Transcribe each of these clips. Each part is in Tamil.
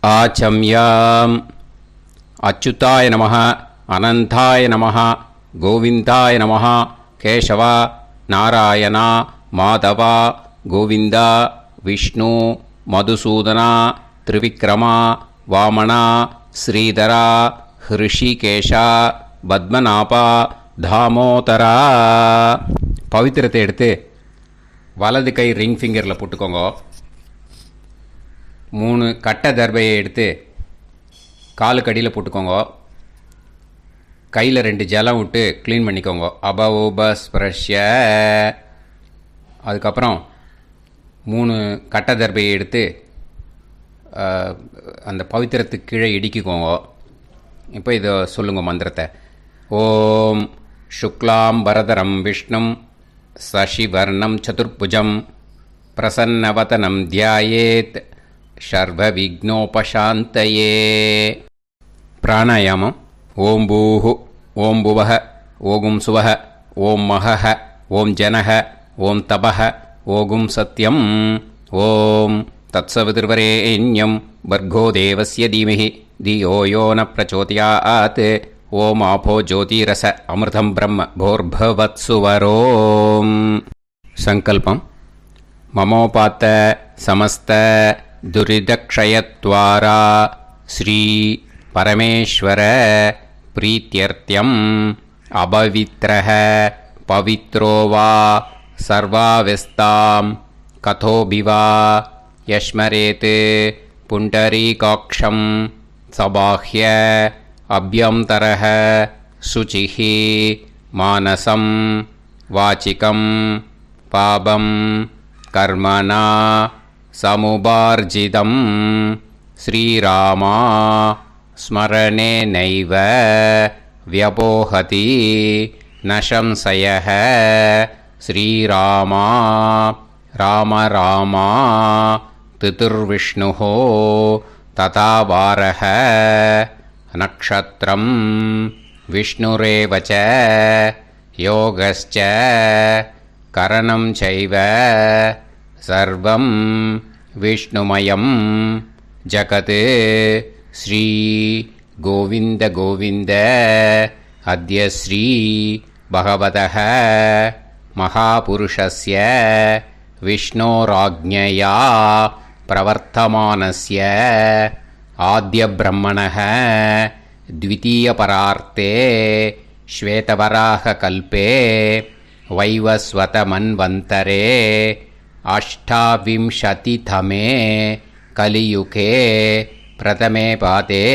ஆச்சம்யாம். அச்சுதாய நமः, அனந்தாய நமः, கோவிந்தாய நமः, கேசவா, நாராயணா, மாதவா, கோவிந்தா, விஷ்ணு, மதுசூதனா, திரிவிக்ரமா, வாமனா, ஸ்ரீதரா, ஹிருஷிகேஷா, பத்மநாபா, தாமோதரா. பவித்திரத்தை எடுத்து வலது கை ரிங் ஃபிங்கரில் போட்டுக்கோங்க. 3 கட்டை தர்பையை எடுத்து காலுக்கடியில் போட்டுக்கோங்க. கையில் 2 ஜலம் விட்டு க்ளீன் பண்ணிக்கோங்க. அபவோபஸ்பிரஷ்ய. அதுக்கப்புறம் 3 கட்டை தர்பையை எடுத்து அந்த பவித்திரத்துக்கு கீழே இடிக்கிக்கோங்க. இப்போ இதை சொல்லுங்க மந்திரத்தை. ஓம் சுக்லாம் வரதரம் விஷ்ணும் சசிவர்ணம் சதுர்புஜம் பிரசன்னவதனம் தியாயேத் சர்வ விக்னோபசாந்தயே. பிராணாயாமம். ஓம் பூஹு, ஓம் புவஹ, ஓகும் சுவஹ, ஓம் மஹஹ, ஓம் ஜனஹ, ஓம் தபஹ, ஓகும் சத்யம். ஓம் தத்சவிதுர்வரேண்யம் பர்கோ தேவஸ்ய தீமஹி தியோ யோ ந பிரச்சோதயாத். ஓம் ஆபோ ஜோதிரச அமிர்தம் பிரம்ம போர்பவத்சுவரோம். சங்கல்பம். மமோபாத்த சமஸ்த துரிதக்ஷயத்வாரா ஸ்ரீ பரமேஸ்வர பிரீத்யர்த்தியம் அபவித்ரஹ பவித்ரோ வா சர்வாவஸ்தாம் கதோபிவா யஸ்மரேத் புண்டரீகாக்ஷம் சபாஹ்ய அப்யந்தரஹ சுசிஹ மானசம் வாசிகம் பாபம் கர்மணா சமுபார்ஜிதம் ஸ்ரீராமா ஸ்மரணேனைவ வ்யபோஹதி ந சம்சயः. ஸ்ரீராமா ராம ராமா திதிர்விஷ்ணுः ததா வாரः நக்ஷத்ரம் விஷ்ணுரேவ ச யோகஸ்ச கரணம் சைவ சர்வம் விஷ்ணுமயம் ஜகத். ஸ்ரீ கோவிந்த கோவிந்த அத்ய ஸ்ரீ பகவதः மகாபுருஷஸ்ய விஷ்ணோராஜ்ஞயா பிரவர்த்தமானஸ்ய ஆத்ய பிரம்மணः த்விதீயபரார்த்தே ஸ்வேதவராக கல்பே வைவஸ்வத மன்வந்தரே அஷ்டாவிம்சதிதமே கலியுகே பிரதமே பாதே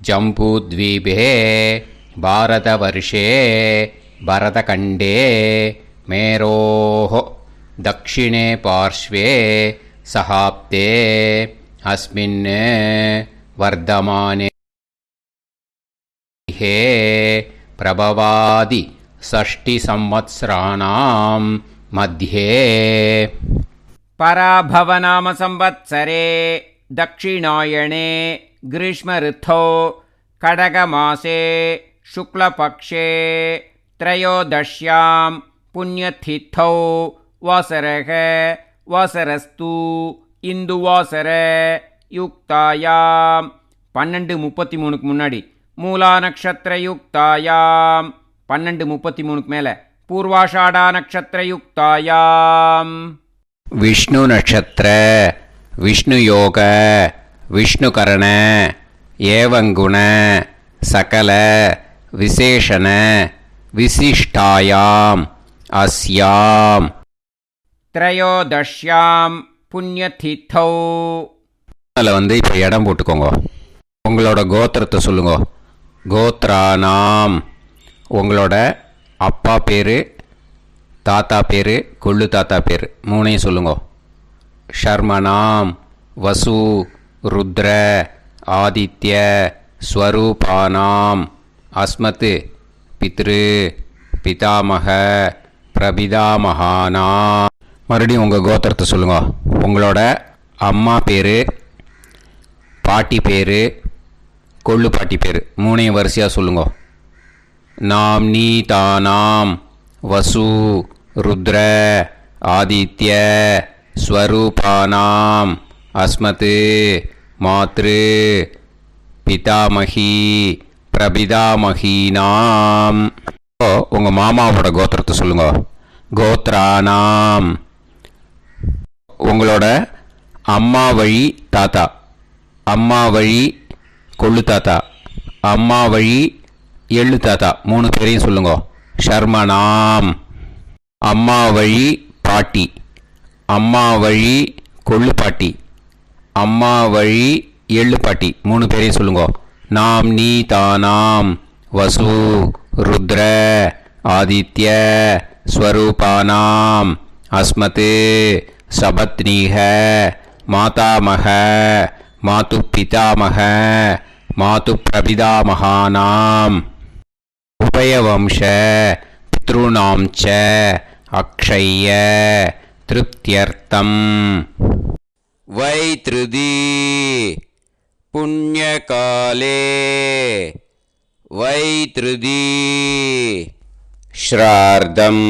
ஜம்பூத்வீபே பாரதவர்ஷே பரதகண்டே மேரோः தக்ஷிணே பார்ஷ்வே சஹாப்தே அஸ்மின் வர்தமானே ஹே பிரபவாதி ஷஷ்டி சம்வத்சராணாம் மத்யே. பராபவநாம சம்வத்சரே தக்ஷிணாயணே கிரீஷ்ம ரித்தோ கடகமாசே சுக்லபக்ஷே த்ரயோதஷ்யாம் புண்ணியதித்தௌ வாசரக வாசரஸ்து இந்துவாசர யுக்தாயாம் 12:33 முன்னாடி மூலா நக்ஷத்திர யுக்தாயாம் 12:33 மேலே பூர்வாஷாடா நக்ஷத்திர யுக்தாயாம் விஷ்ணு நட்சத்திர விஷ்ணு யோக விஷ்ணுகரண ஏவங்குண சகல விசேஷண விசிஷ்டாயாம் அஸ்யாம் த்ரயோதஷ்யாம் புண்ணியதித்தௌ. அதில் இப்போ இடம் போட்டுக்கோங்க. உங்களோட கோத்திரத்தை சொல்லுங்க. கோத்ரானாம். உங்களோட அப்பா பேர், தாத்தா பேர், கொள்ளு தாத்தா பேர் 3ஐயும் சொல்லுங்க. ஷர்மனாம் வசு ருத்ர ஆதித்ய ஸ்வரூபானாம் அஸ்மத் பித்ரு பிதாமக பிரபிதாமகானாம். மறுபடியும் உங்கள் கோத்திரத்தை சொல்லுங்க. உங்களோட அம்மா பேர், பாட்டி பேர், கொள்ளு பாட்டி பேர் 3ஐயும் வரிசையாக சொல்லுங்க. நாம்னி தானாம் வசு ருத்ர ஆதித்ய ஸ்வரூபானாம் அஸ்மத் மாத்ரு பிதாமகி பிரபிதாமகீனாம். உங்கள் மாமாவோட கோத்திரத்தை சொல்லுங்க. கோத்ரானாம். உங்களோட அம்மா வழி தாத்தா, அம்மா வழி கொள்ளு தாத்தா, அம்மா வழி எள்ளு தாத்தா 3 பேரையும் சொல்லுங்க. ஷர்மனாம். அம்மா வழி பாட்டி, அம்மா வழி கொள்ளு பாட்டி, அம்மா வழி எள்ளு பாட்டி 3 பேரையும் சொல்லுங்க. நாம் நீ தானாம் வசு ருத்ர ஆதித்ய ஸ்வரூபானாம் அஸ்மத் சபத்னீஹ மாதாமக மாது பிதாமக மாது பிரபிதாமகானாம் உபயவம்ச பித்ருணாம் ச அக்ஷய திருப்தியர்த்தம். வைத்ருதி புண்ணியகாலே வைத்ருதி ஸ்ரார்த்தம்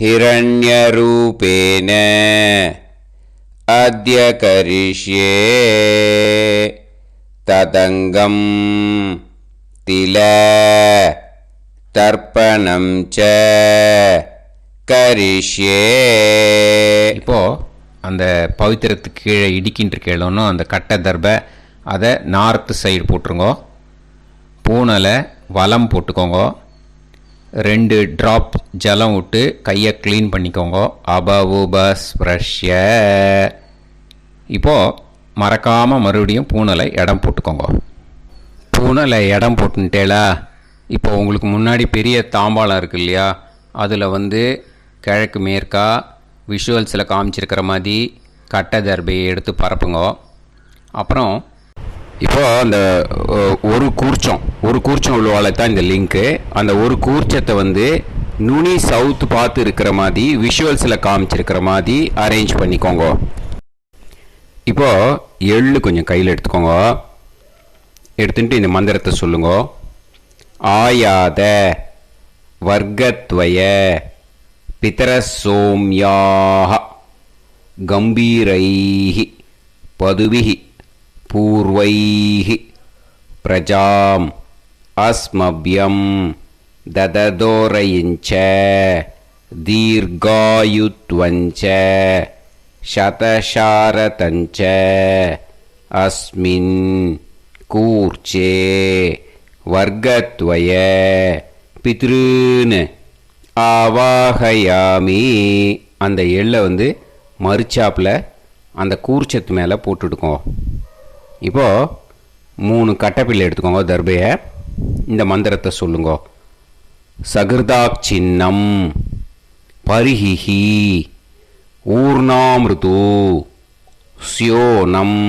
ஹிரண்யரூபேன அத்ய கரிஷ்யே ததங்கம் தில தர்ப்பணம் ச கரிஷ்யே. இப்போ அந்த பவித்திரத்துக்கு கீழே இடிக்கின்ற கேளோன்னு அந்த கட்டை தர்பை அதை நார்த்து சைடு போட்டுருங்கோ. பூனலை வலம் போட்டுக்கோங்க. 2 ட்ராப் ஜலம் விட்டு கையை க்ளீன் பண்ணிக்கோங்க. அபவுபஸ்ப்ரஷ்ய. இப்போது மறக்காமல் மறுபடியும் பூனலை இடம் போட்டுக்கோங்க. பூனலை இடம் போட்டுட்டேலா. இப்போ உங்களுக்கு முன்னாடி பெரிய தாம்பாளம் இருக்குது இல்லையா, அதில் கிழக்கு மேற்கா விஷுவல்ஸில் காமிச்சிருக்கிற மாதிரி கட்டை தர்பையை எடுத்து பரப்புங்க. அப்புறம் இப்போது அந்த ஒரு கூர்ச்சம் உள்ளவாழ தான் இந்த லிங்க்கு. அந்த ஒரு கூர்ச்சத்தை நுனி சவுத்து பார்த்து இருக்கிற மாதிரி விஷுவல்ஸில் காமிச்சிருக்கிற மாதிரி அரேஞ்ச் பண்ணிக்கோங்க. இப்போது எள்ளு கொஞ்சம் கையில் எடுத்துக்கோங்க. எடுத்துட்டு இந்த மந்திரத்தை சொல்லுங்க. ஆயாத வர்க்கத்வய பிதரசோம்யாக கம்பீரைஹி பதுவிஹி பூர்வைஹி பிரஜாம் அஸ்மப்யம் தததோரயிஞ்ச தீர்காயுத்வஞ்ச சதசாரதஞ்ச அஸ்மின் கூர்ச்சே வர்க்கத்வய பித்ருன்னு ஆவாகயாமி. அந்த எள்ளை மறுச்சாப்பில் அந்த கூர்ச்சத்து மேலே போட்டுடுக்கோங்க. இப்போது 3 கட்டைப்பிள்ளை எடுத்துக்கோங்க தர்பையை. இந்த மந்திரத்தை சொல்லுங்க. சகிருதாக் சின்னம் பரிஹிஹி ஊர்ணாமிருது ஸ்யோனம்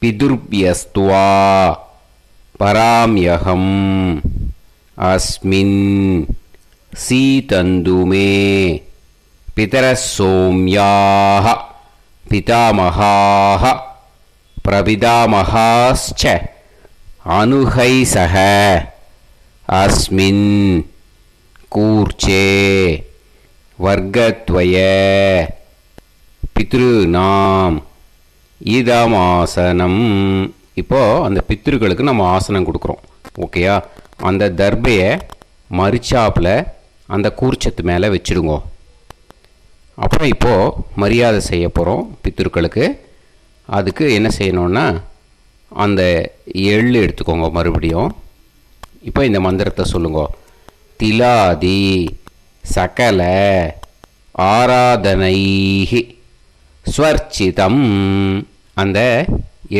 பிதுர்பியஸ்துவா பராம்யகம் அஸ்மின் சீதந்துமே பிதரசோம்யாக பிதாமகாः பிரபிதாமகாश्च அனுகைசக அஸ்மின் கூர்ச்சே வர்க்கத்வய பித்ருநாம் இதமாசனம். இப்போது அந்த பித்ருக்களுக்கு நம்ம ஆசனம் கொடுக்குறோம். ஓகேயா? அந்த தர்பையை மறுச்சாப்பில் அந்த கூர்ச்சத்து மேலே வச்சுடுங்க. அப்புறம் இப்போது மரியாதை செய்ய போகிறோம் பித்ருக்களுக்கு. அதுக்கு என்ன செய்யணுன்னா அந்த எள்ளு எடுத்துக்கோங்க மறுபடியும். இப்போ இந்த மந்திரத்தை சொல்லுங்க. திலாதி சகல ஆராதனைஹி ஸ்வர்ச்சிதம். அந்த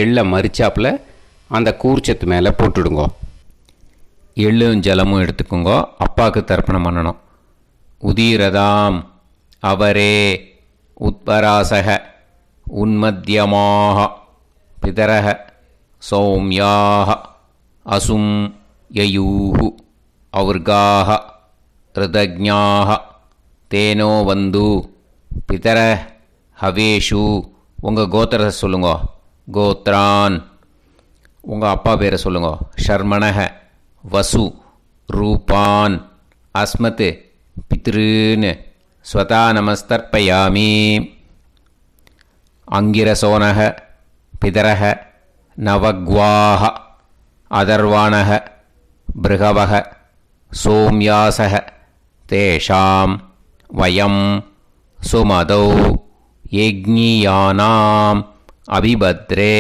எள்ளை மரிச்சாப்பில் அந்த கூர்ச்சத்து மேலே போட்டுடுங்க. எள்ளும் ஜலமும் எடுத்துக்கோங்க. அப்பாவுக்கு தர்ப்பணம் பண்ணணும். உதீரதாம் அவரே உத்பராசக உன்மத்தியமாக பிதரக சௌமியாக அசும் யயூஹு அவுர்காக ரிதஜ்ஞாக தேனோ வந்து பிதர ஹவேஷு. உங்கள் கோத்திரத்தை சொல்லுங்க. கோத்ரான். உங்கள் அப்பா பேரை சொல்லுங்க. ஷர்மணக வசு ரூபான் அஸ்மத் பித்ருன்னு ஸ்வதா நமஸ்தர்ப்பயாமி. அங்கிரசோனக பிதரஹ நவக்வாஹ அதர்வாணஹ பிருகவஹ சோம்யாசஹ தேஷாம் வயம் சுமதௌ யஜ்ஞியானாம் அபிபத்ரே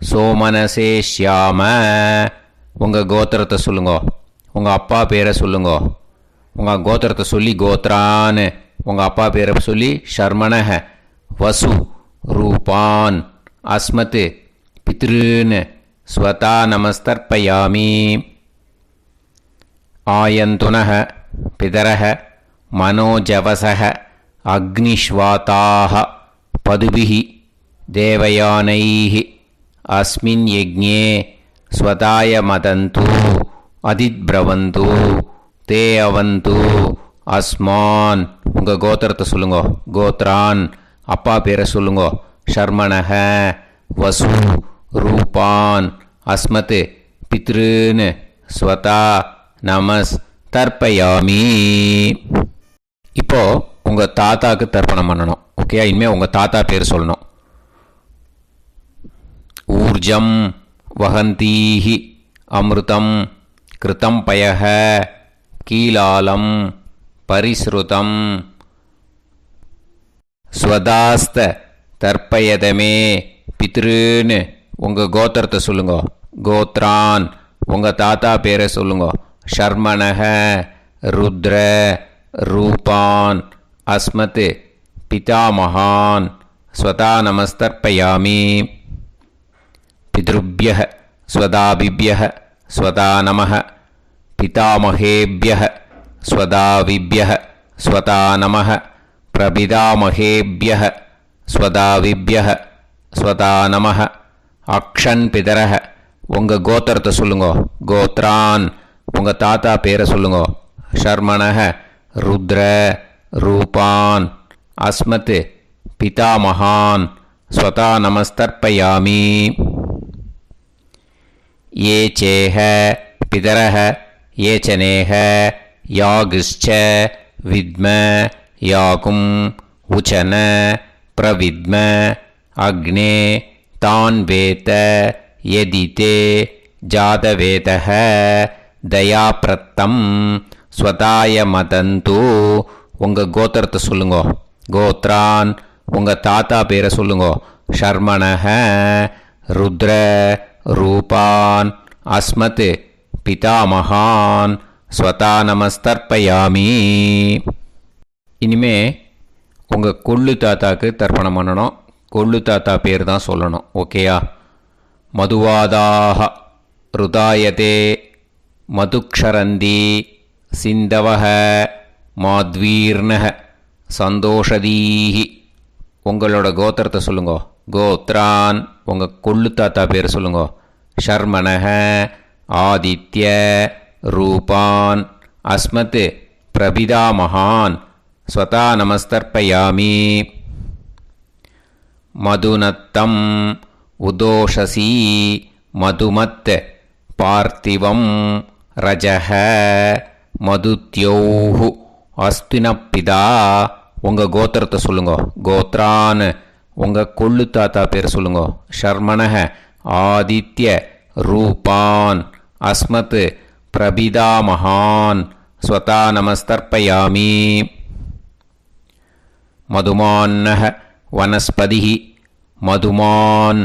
சோமனசேஷ்யாம. உங்கள் கோத்திரத்தை சொல்லுங்கோ, உங்கள் அப்பா பேரை சொல்லுங்கோ. உங்கள் கோத்திரத்தை சொல்லி கோத்ரான்னு, உங்கள் அப்பா பேரை சொல்லி ஷர்மணஹ வசு ரூபான் அஸ்மத் பித்ருன்னு ஸ்வதா நமஸ்தர்ப்பயாமி. ஆயந்துனஹ பிதரஹ மனோஜவசஹ அக்னிஷ்வாதாஹ பதுபிஹி தேவயானைஹி அஸ்மின் யஜ்ஞே ஸ்வதாய மதந்து அதித்ப்ரவந்து தே அவது அஸ்மான். உங்கள் கோத்திரத்தை சொல்லுங்கோ, கோத்ரான் அப்பா பேரை சொல்லுங்கோ. ஷர்மணஹ வசு ரூபான் அஸ்மத் பித்ருன்னு ஸ்வதா நமஸ் தர்ப்பயாமி. இப்போது உங்கள் தாத்தாவுக்கு தர்ப்பணம் பண்ணணும். ஓகே, இனிமேல் உங்கள் தாத்தா பேர் சொல்லணும். ஊர்ஜம் வஹந்தீஹி அமிர்தம் கிருதம் பயஹ கீலாலம் பரிஸ்ருதம் ஸ்வதாஸ்த தர்ப்பயதமே பித்ருன்னு உங்கள் கோத்திரத்தை சொல்லுங்கோ. கோத்ரான் உங்கள் தாத்தா பேரை சொல்லுங்கோ. ஷர்மணஹ ருத்ர ரூபான் அஸ்மத் பிதாமகான் ஸ்வதா நமஸ்தர்ப்பயாமி. பித்ருப்யஹ ஸ்வதாபிப்யஹ ஸ்வதா நமஹ பிதாமகேப்யஹ ஸ்வதாவிப்யஹ ஸ்வதா நமஹ பிரபிதாமகேப்யஹ ஸ்வதாவிப்யஹ ஸ்வதா நமஹ. அக்ஷன் பிதரஹ உங்கள் கோத்திரத்தை சொல்லுங்கோ. கோத்ரான் உங்கள் தாத்தா பேரை சொல்லுங்கோ. ஷர்மணஹ ருத்ர ரூபான் அஸ்மத் பிதாமகான் ஸ்வதா நமஸ்தர்ப்பயாமி. ये चेह पितरः ये च नेह यागश्च विद्म याकुं उचन प्रविद्म अग्ने तान् वेत यदिते जातवेतः दयाप्रत्तं स्वताय मदन्तु. உங்கள் கோத்திரத்தை சொல்லுங்கோ. கோத்ரான் உங்கள் தாத்தா பேரை சொல்லுங்கோ. ஷர்மணஹ ருத்ர ரூபான் அஸ்மத் பிதாமகான் ஸ்வதா நமஸ்தர்ப்பயாமி. இனிமே உங்கள் கொள்ளு தாத்தாக்கு தர்ப்பணம் பண்ணணும். கொள்ளு தாத்தா பேர் தான் சொல்லணும். ஓகேயா? மதுவாதாக ருதாயதே மதுக்ஷரந்தி சிந்தவஹ மாத்வீர்ணஹ சந்தோஷதீஹி. உங்களோட கோத்திரத்தை சொல்லுங்கோ. கோத்ரான் உங்கள் கொள்ளு தாத்தா பேர் சொல்லுங்கோ. ஷர்மணஹ ஆதித்ய ரூபான் அஸ்மத் பிரபிதாமகான் ஸ்வதா நமஸ்தர்ப்பயாமி. மதுநத்தம் உதோஷசி மதுமத் பார்த்திவம் ரஜஹ மதுத்யோஹு அஸ்தினப்பிதா. உங்கள் கோத்திரத்தை சொல்லுங்கோ. கோத்ரான் உங்கள் கொள்ளு தாத்தா பேர் சொல்லுங்கோ. ஷர்மணஹ ஆதித்ய ரூபான் அஸ்மத் பிரபிதாமகான் ஸ்வதா நமஸ்தர்ப்பயாமி. மதுமான்னஹ வனஸ்பதிஹ மதுமான்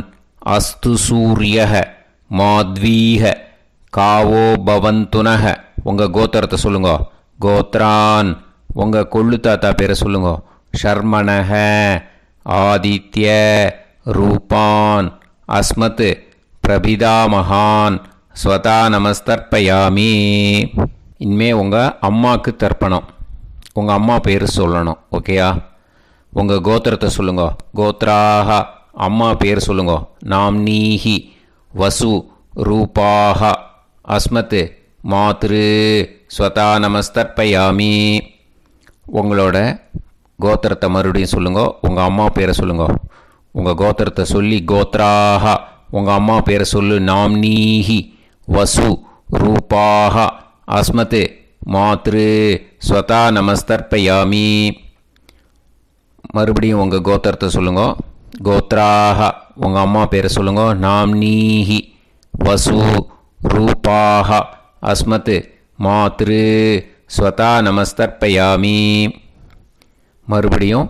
அஸ்து சூரியஹ மாத்வீஹ காவோ பவந்துனஹ. உங்கள் கோத்திரத்தை சொல்லுங்கோ. கோத்ரான் உங்கள் கொள்ளு தாத்தா பேரை சொல்லுங்கோ. ஷர்மணஹ ஆதித்ய ரூபான் அஸ்மத் பிரபிதாமகான் ஸ்வதா நமஸ்தர்ப்பயாமி. இனிமே உங்கள் அம்மாவுக்கு தர்ப்பணம். உங்கள் அம்மா பேர் சொல்லணும். ஓகேயா? உங்கள் கோத்திரத்தை சொல்லுங்கோ. கோத்ராக அம்மா பேர் சொல்லுங்கோ. நாம்னீஹி வசு ரூபாக அஸ்மத் மாத்ரு ஸ்வதா நமஸ்தர்ப்பயாமி. உங்களோட கோத்திரத்தை மறுபடியும் சொல்லுங்கோ. உங்கள் அம்மா பேரை சொல்லுங்கோ. உங்கள் கோத்திரத்தை சொல்லி கோத்ராக உங்கள் அம்மா பேரை சொல்லு. நாம்னீஹி வசு ரூபாக அஸ்மத் மாத்ரு ஸ்வதா நமஸ்தர்ப்பயாமி. மறுபடியும் உங்கள் கோத்திரத்தை சொல்லுங்கோ. கோத்ராக உங்கள் அம்மா பேரை சொல்லுங்க. நாம்னீஹி வசு ரூபாஹ அஸ்மத் மாத்ரு ஸ்வதா நமஸ்தர்ப்பயாமி. மறுபடியும்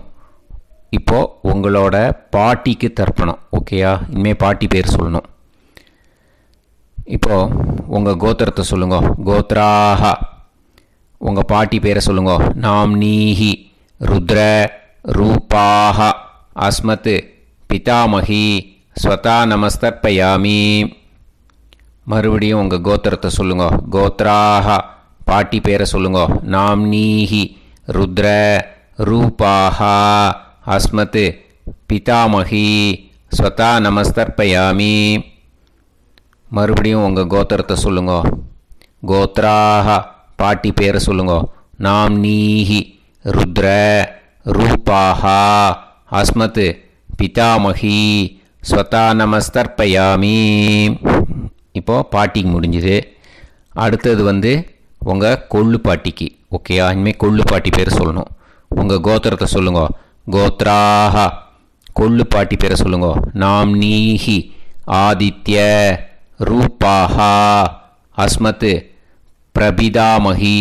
இப்போது உங்களோட பாட்டிக்கு தர்ப்பணம். ஓகேயா? இனிமேல் பாட்டி பேர் சொல்லணும். இப்போது உங்கள் கோத்திரத்தை சொல்லுங்க. கோத்ராஹ உங்கள் பாட்டி பேரை சொல்லுங்க. நாம்னீஹி ருத்ர ரூபாஹ அஸ்மத் பிதாமகி ஸ்வதா நமஸ்தர்ப்பயாமி. மறுபடியும் உங்கள் கோத்திரத்தை சொல்லுங்க. கோத்ராஹ பாட்டி பேரை சொல்லுங்க. நாம்னீஹி ருத்ர ரூபாஹ அஸ்மத் பிதாமகி ஸ்வதா நமஸ்தர்ப்பயாமி. மறுபடியும் உங்கள் கோத்திரத்தை சொல்லுங்க. கோத்ராஹ பாட்டி பேரை சொல்லுங்க. நாம்னீஹி ருத்ர ரூபாஹ அஸ்மத் பிதாமகி ஸ்வதா நமஸ்தர்ப்பயாமி. இப்போது பாட்டிக்கு முடிஞ்சுது. அடுத்தது உங்கள் கொள்ளு பாட்டிக்கு. ஓகேயா? இனிமேல் கொள்ளு பாட்டி பேர் சொல்லணும். உங்கள் கோத்திரத்தை சொல்லுங்க. கோத்ராஹ கொள்ளு பாட்டி பேரை சொல்லுங்க. நாம்னீஹி ஆதித்ய ரூபாஹ அஸ்மத் பிரபிதாமகி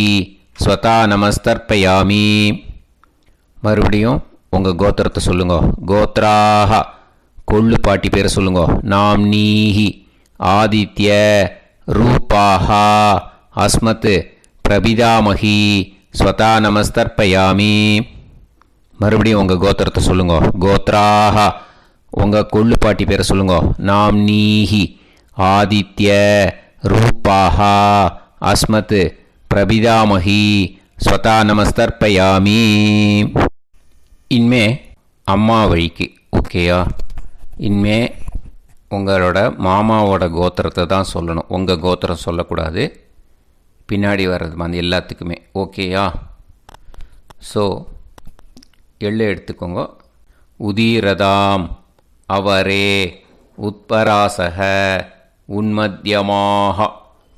ஸ்வதா நமஸ்தர்ப்பயாமி. மறுபடியும் உங்கள் கோத்திரத்தை சொல்லுங்க. கோத்ராஹ கொள்ளு பாட்டி பேரை சொல்லுங்க. நாம்னீஹி ஆதித்ய ரூபாஹ அஸ்மத் பிரபிதாமகி ஸ்வதா நமஸ்தர்ப்பயாமி. மறுபடியும் உங்கள் கோத்திரத்தை சொல்லுங்க. கோத்ராஹ உங்கள் கொள்ளு பாட்டி பேரை சொல்லுங்க. நாம்னீஹி ஆதித்ய ரூபாஹ அஸ்மத் பிரபிதாமகி ஸ்வதா நமஸ்தர்ப்பயாமி. இனிமே அம்மா வழிக்கு. ஓகேயா? இனிமே உங்களோட மாமாவோட கோத்திரத்தை தான் சொல்லணும். உங்கள் கோத்திரம் சொல்லக்கூடாது. பின்னாடி வர்றது எல்லாத்துக்குமே. ஓகேயா? ஸோ எள்ளு எடுத்துக்கோங்க. உதீரதாம் அவரே உத்பராசக உன்மத்யமாக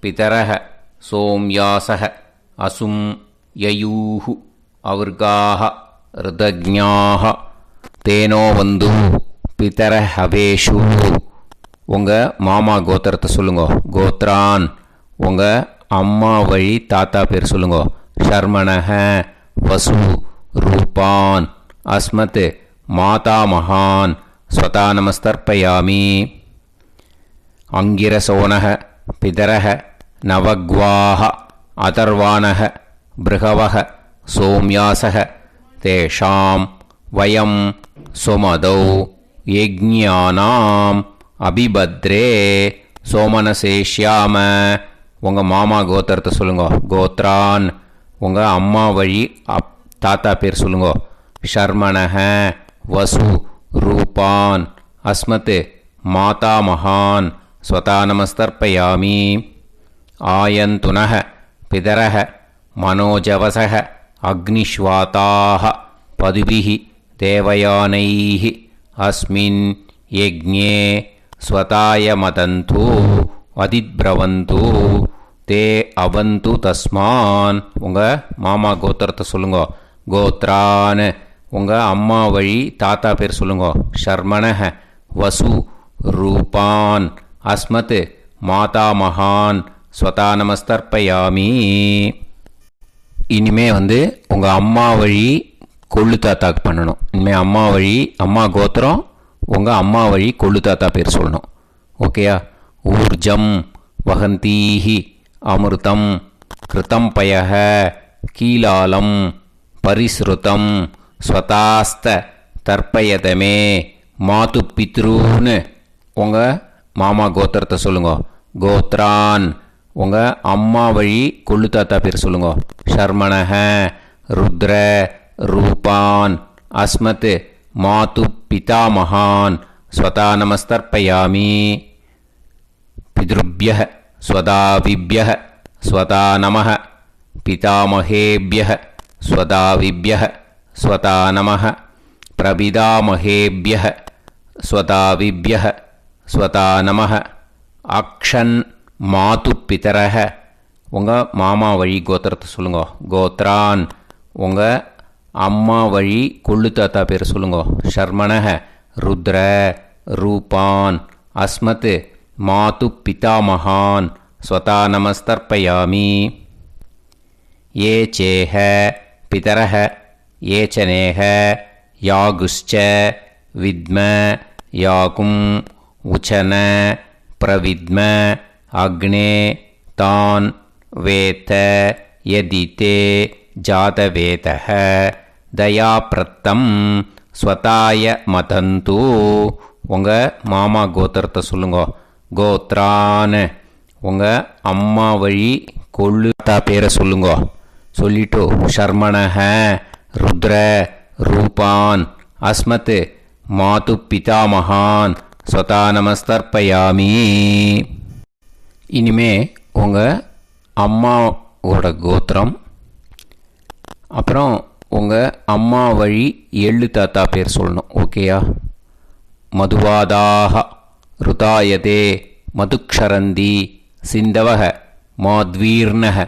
பிதரக சோம்யாசக அசும் யயூஹு அவர்காக ருதஜ்ஞாக தேனோ வந்து பிதர ஹவேஷு. உங்கள் மாமா கோத்திரத்தை சொல்லுங்க. கோத்ரான் உங்கள் அம்மா வழி தாத்தா பேர் சொல்லுங்க. ஷர்மணஹ வசு ரூபான் அஸ்மத் மாதாமகான் ஸ்வதா நமஸ்தர்ப்பயாமி. அங்கிரசோனஹ பிதரஹ நவக்வாஹ அதர்வாணஹ பிருகவஹ சோம்யாசஹ தேஷாம் வயம் சுமதௌ யஜ்ஞானாம் அபிபத்ரே சோமனசேஷ்யாம. உங்கள் மாமா கோத்திரத்தை சொல்லுங்க. கோத்ரான் உங்கள் அம்மா வழி தாத்தா பேர் சொல்லுங்க. ஷர்மணஹ வசு ரூபான் அஸ்மத் மாதாமகான் ஸ்வதா நமஸ்தர்ப்பயாமி. ஆயந்துனஹ பிதரஹ மனோஜவசஹ அக்னிஷ்வாதாஹ பதுபிஹி தேவயானைஹ அஸ்மின் யஜ்ஞே ஸ்வதாய மதந்து அதிப்ரவந்து தே அவந்து தஸ்மான். உங்கள் மாமா கோத்திரத்தை சொல்லுங்க. கோத்ரான் உங்கள் அம்மா வழி தாத்தா பேர் சொல்லுங்க. ஷர்மணஹ வசு ரூபான் அஸ்மத் மாதாமகான் ஸ்வதா நமஸ்தர்ப்பயாமி. இனிமே உங்கள் அம்மா வழி கொள்ளு தாத்தாக்கு பண்ணணும். இனிமேல் அம்மா வழி அம்மா கோத்திரம் உங்கள் அம்மா வழி கொள்ளு தாத்தா பேர் சொல்லணும். ஓகேயா? ஊர்ஜம் வகந்தீஹி அமிர்தம் கிருதம் பயஹ கீலாலம் பரிஸ்ருதம் ஸ்வதாஸ்த தர்ப்பயதமே மாது பித்ரூன்னு. உங்கள் மாமா கோத்திரத்தை சொல்லுங்க. கோத்ரான் உங்கள் அம்மா வழி கொள்ளு தாத்தா பேர் சொல்லுங்க. ஷர்மணஹ ருத்ர ரூபான் அஸ்மத் மாது பிதாமகான் ஸ்வதா நமஸ்தர்ப்பயாமி. பித்ருப்யஹ ஸ்வதாவிப்யஹ ஸ்வதா நமஹ பிதாமகேப்யஹ ஸ்வதாவிப்யஹ ஸ்வதா நமஹ பிரபிதாமகேப்யஹ ஸ்வதாவிப்யஹ ஸ்வதா நமஹ. அக்ஷன் மாது பிதரஹ உங்கள் மாமா வழி கோத்திரத்தை சொல்லுங்க. கோத்ரான் உங்கள் அம்மா வழி கொள்ளு தாத்தா பேர் சொல்லுங்க. ஷர்மணஹ ருத்ர रूपान् अस्मत् मातुः पितामहान् स्वता नमस्तर्पयामि। ये चेह पितरः ये च नेह यागुश्च विद्म याकुम् उचन प्रविद्म अग्ने तान् वेत यदिते जातवेतः दयाप्रत्तं स्वताय मदन्तु। உங்கள் மாமா கோத்திரத்தை சொல்லுங்க. கோத்ரான் உங்கள் அம்மா வழி கொள்ளுத்தா பேரை சொல்லுங்க. சொல்லிட்டு ஷர்மணஹ ருத்ர ரூபான் அஸ்மத் மாது பிதாமகான் ஸ்வதா நமஸ்தர்ப்பயாமி. இனிமே உங்கள் அம்மாவோட கோத்திரம், அப்புறம் உங்கள் அம்மா வழி எள்ளு தாத்தா பேர் சொல்லணும். ஓகேயா? மதுவாதாக ருதாயதே மதுக்ஷரந்தி சிந்தவக மாத்வீர்ணக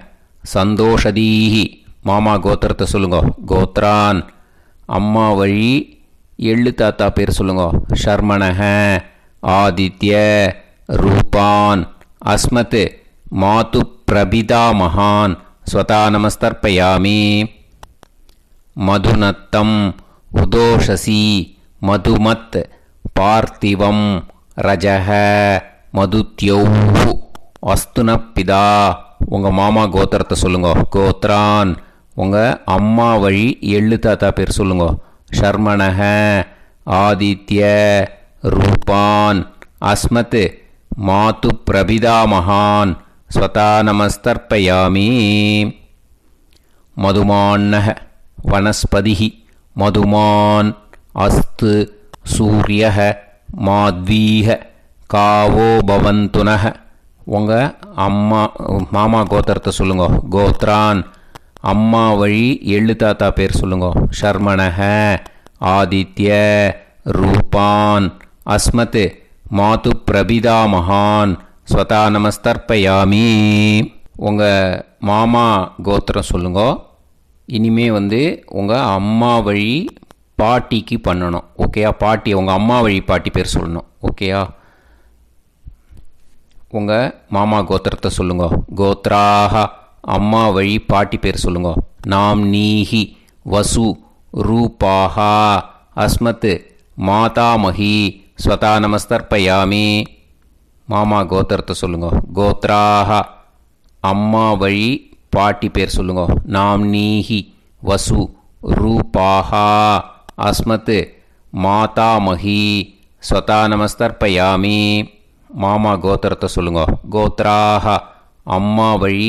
சந்தோஷதீஹி. மாமா கோத்திரத்தை சொல்லுங்க. கோத்ரான் அம்மா வழி எள்ளு தாத்தா பேர் சொல்லுங்க. ஷர்மணஹ ஆதித்ய ரூபான் அஸ்மத் மாது பிரபிதாமகான் ஸ்வதா நமஸ்தர்ப்பயாமி. மதுநத்தம் உதோஷசி மதுமத் பார்த்திவம் ரஜஹ மதுத்யௌஹு அஸ்துனப்பிதா. உங்கள் மாமா கோத்திரத்தை சொல்லுங்க. கோத்ரான் உங்கள் அம்மா வழி எள்ளு தாத்தா பேர் சொல்லுங்க. ஷர்மணஹ ஆதித்ய ரூபான் அஸ்மத் மாது பிரபிதாமகான் ஸ்வதா நமஸ்தர்ப்பயாமி. மதுமான்னஹ வனஸ்பதிஹி மதுமான் அஸ்து சூரியஹ மாத்வீஹ காவோ பவந்துனஹ. உங்கள் மாமா கோத்திரத்தை சொல்லுங்க. கோத்ரான் அம்மா வழி எள்ளு தாத்தா பேர் சொல்லுங்க. ஷர்மணஹ ஆதித்ய ரூபான் அஸ்மத் மாது பிரபிதாமகான் ஸ்வதா நமஸ்தர்ப்பயாமி. உங்கள் மாமா கோத்திரம் சொல்லுங்க. இனிமே உங்கள் அம்மா வழி பாட்டிக்கு பண்ணணும். ஓகேயா? பாட்டி உங்கள் அம்மா வழி பாட்டி பேர் சொல்லணும். ஓகேயா? உங்கள் மாமா கோத்திரத்தை சொல்லுங்க. கோத்ராக அம்மா வழி பாட்டி பேர் சொல்லுங்க. நாம் நீஹி வசு ரூபாஹா அஸ்மத் மாதாமஹி ஸ்வதா நமஸ்தர்ப்பயாமி. மாமா கோத்திரத்தை சொல்லுங்க. கோத்ராக அம்மா வழி பாட்டி பேர் சொல்லுங்க. நாம் நீஹி வசு ரூபாஹா அஸ்மத் மாதாமஹி ஸ்வதா நமஸ்தர்ப்பயாமி. மாமா கோத்திரத்தை சொல்லுங்க. கோத்ராக அம்மா வழி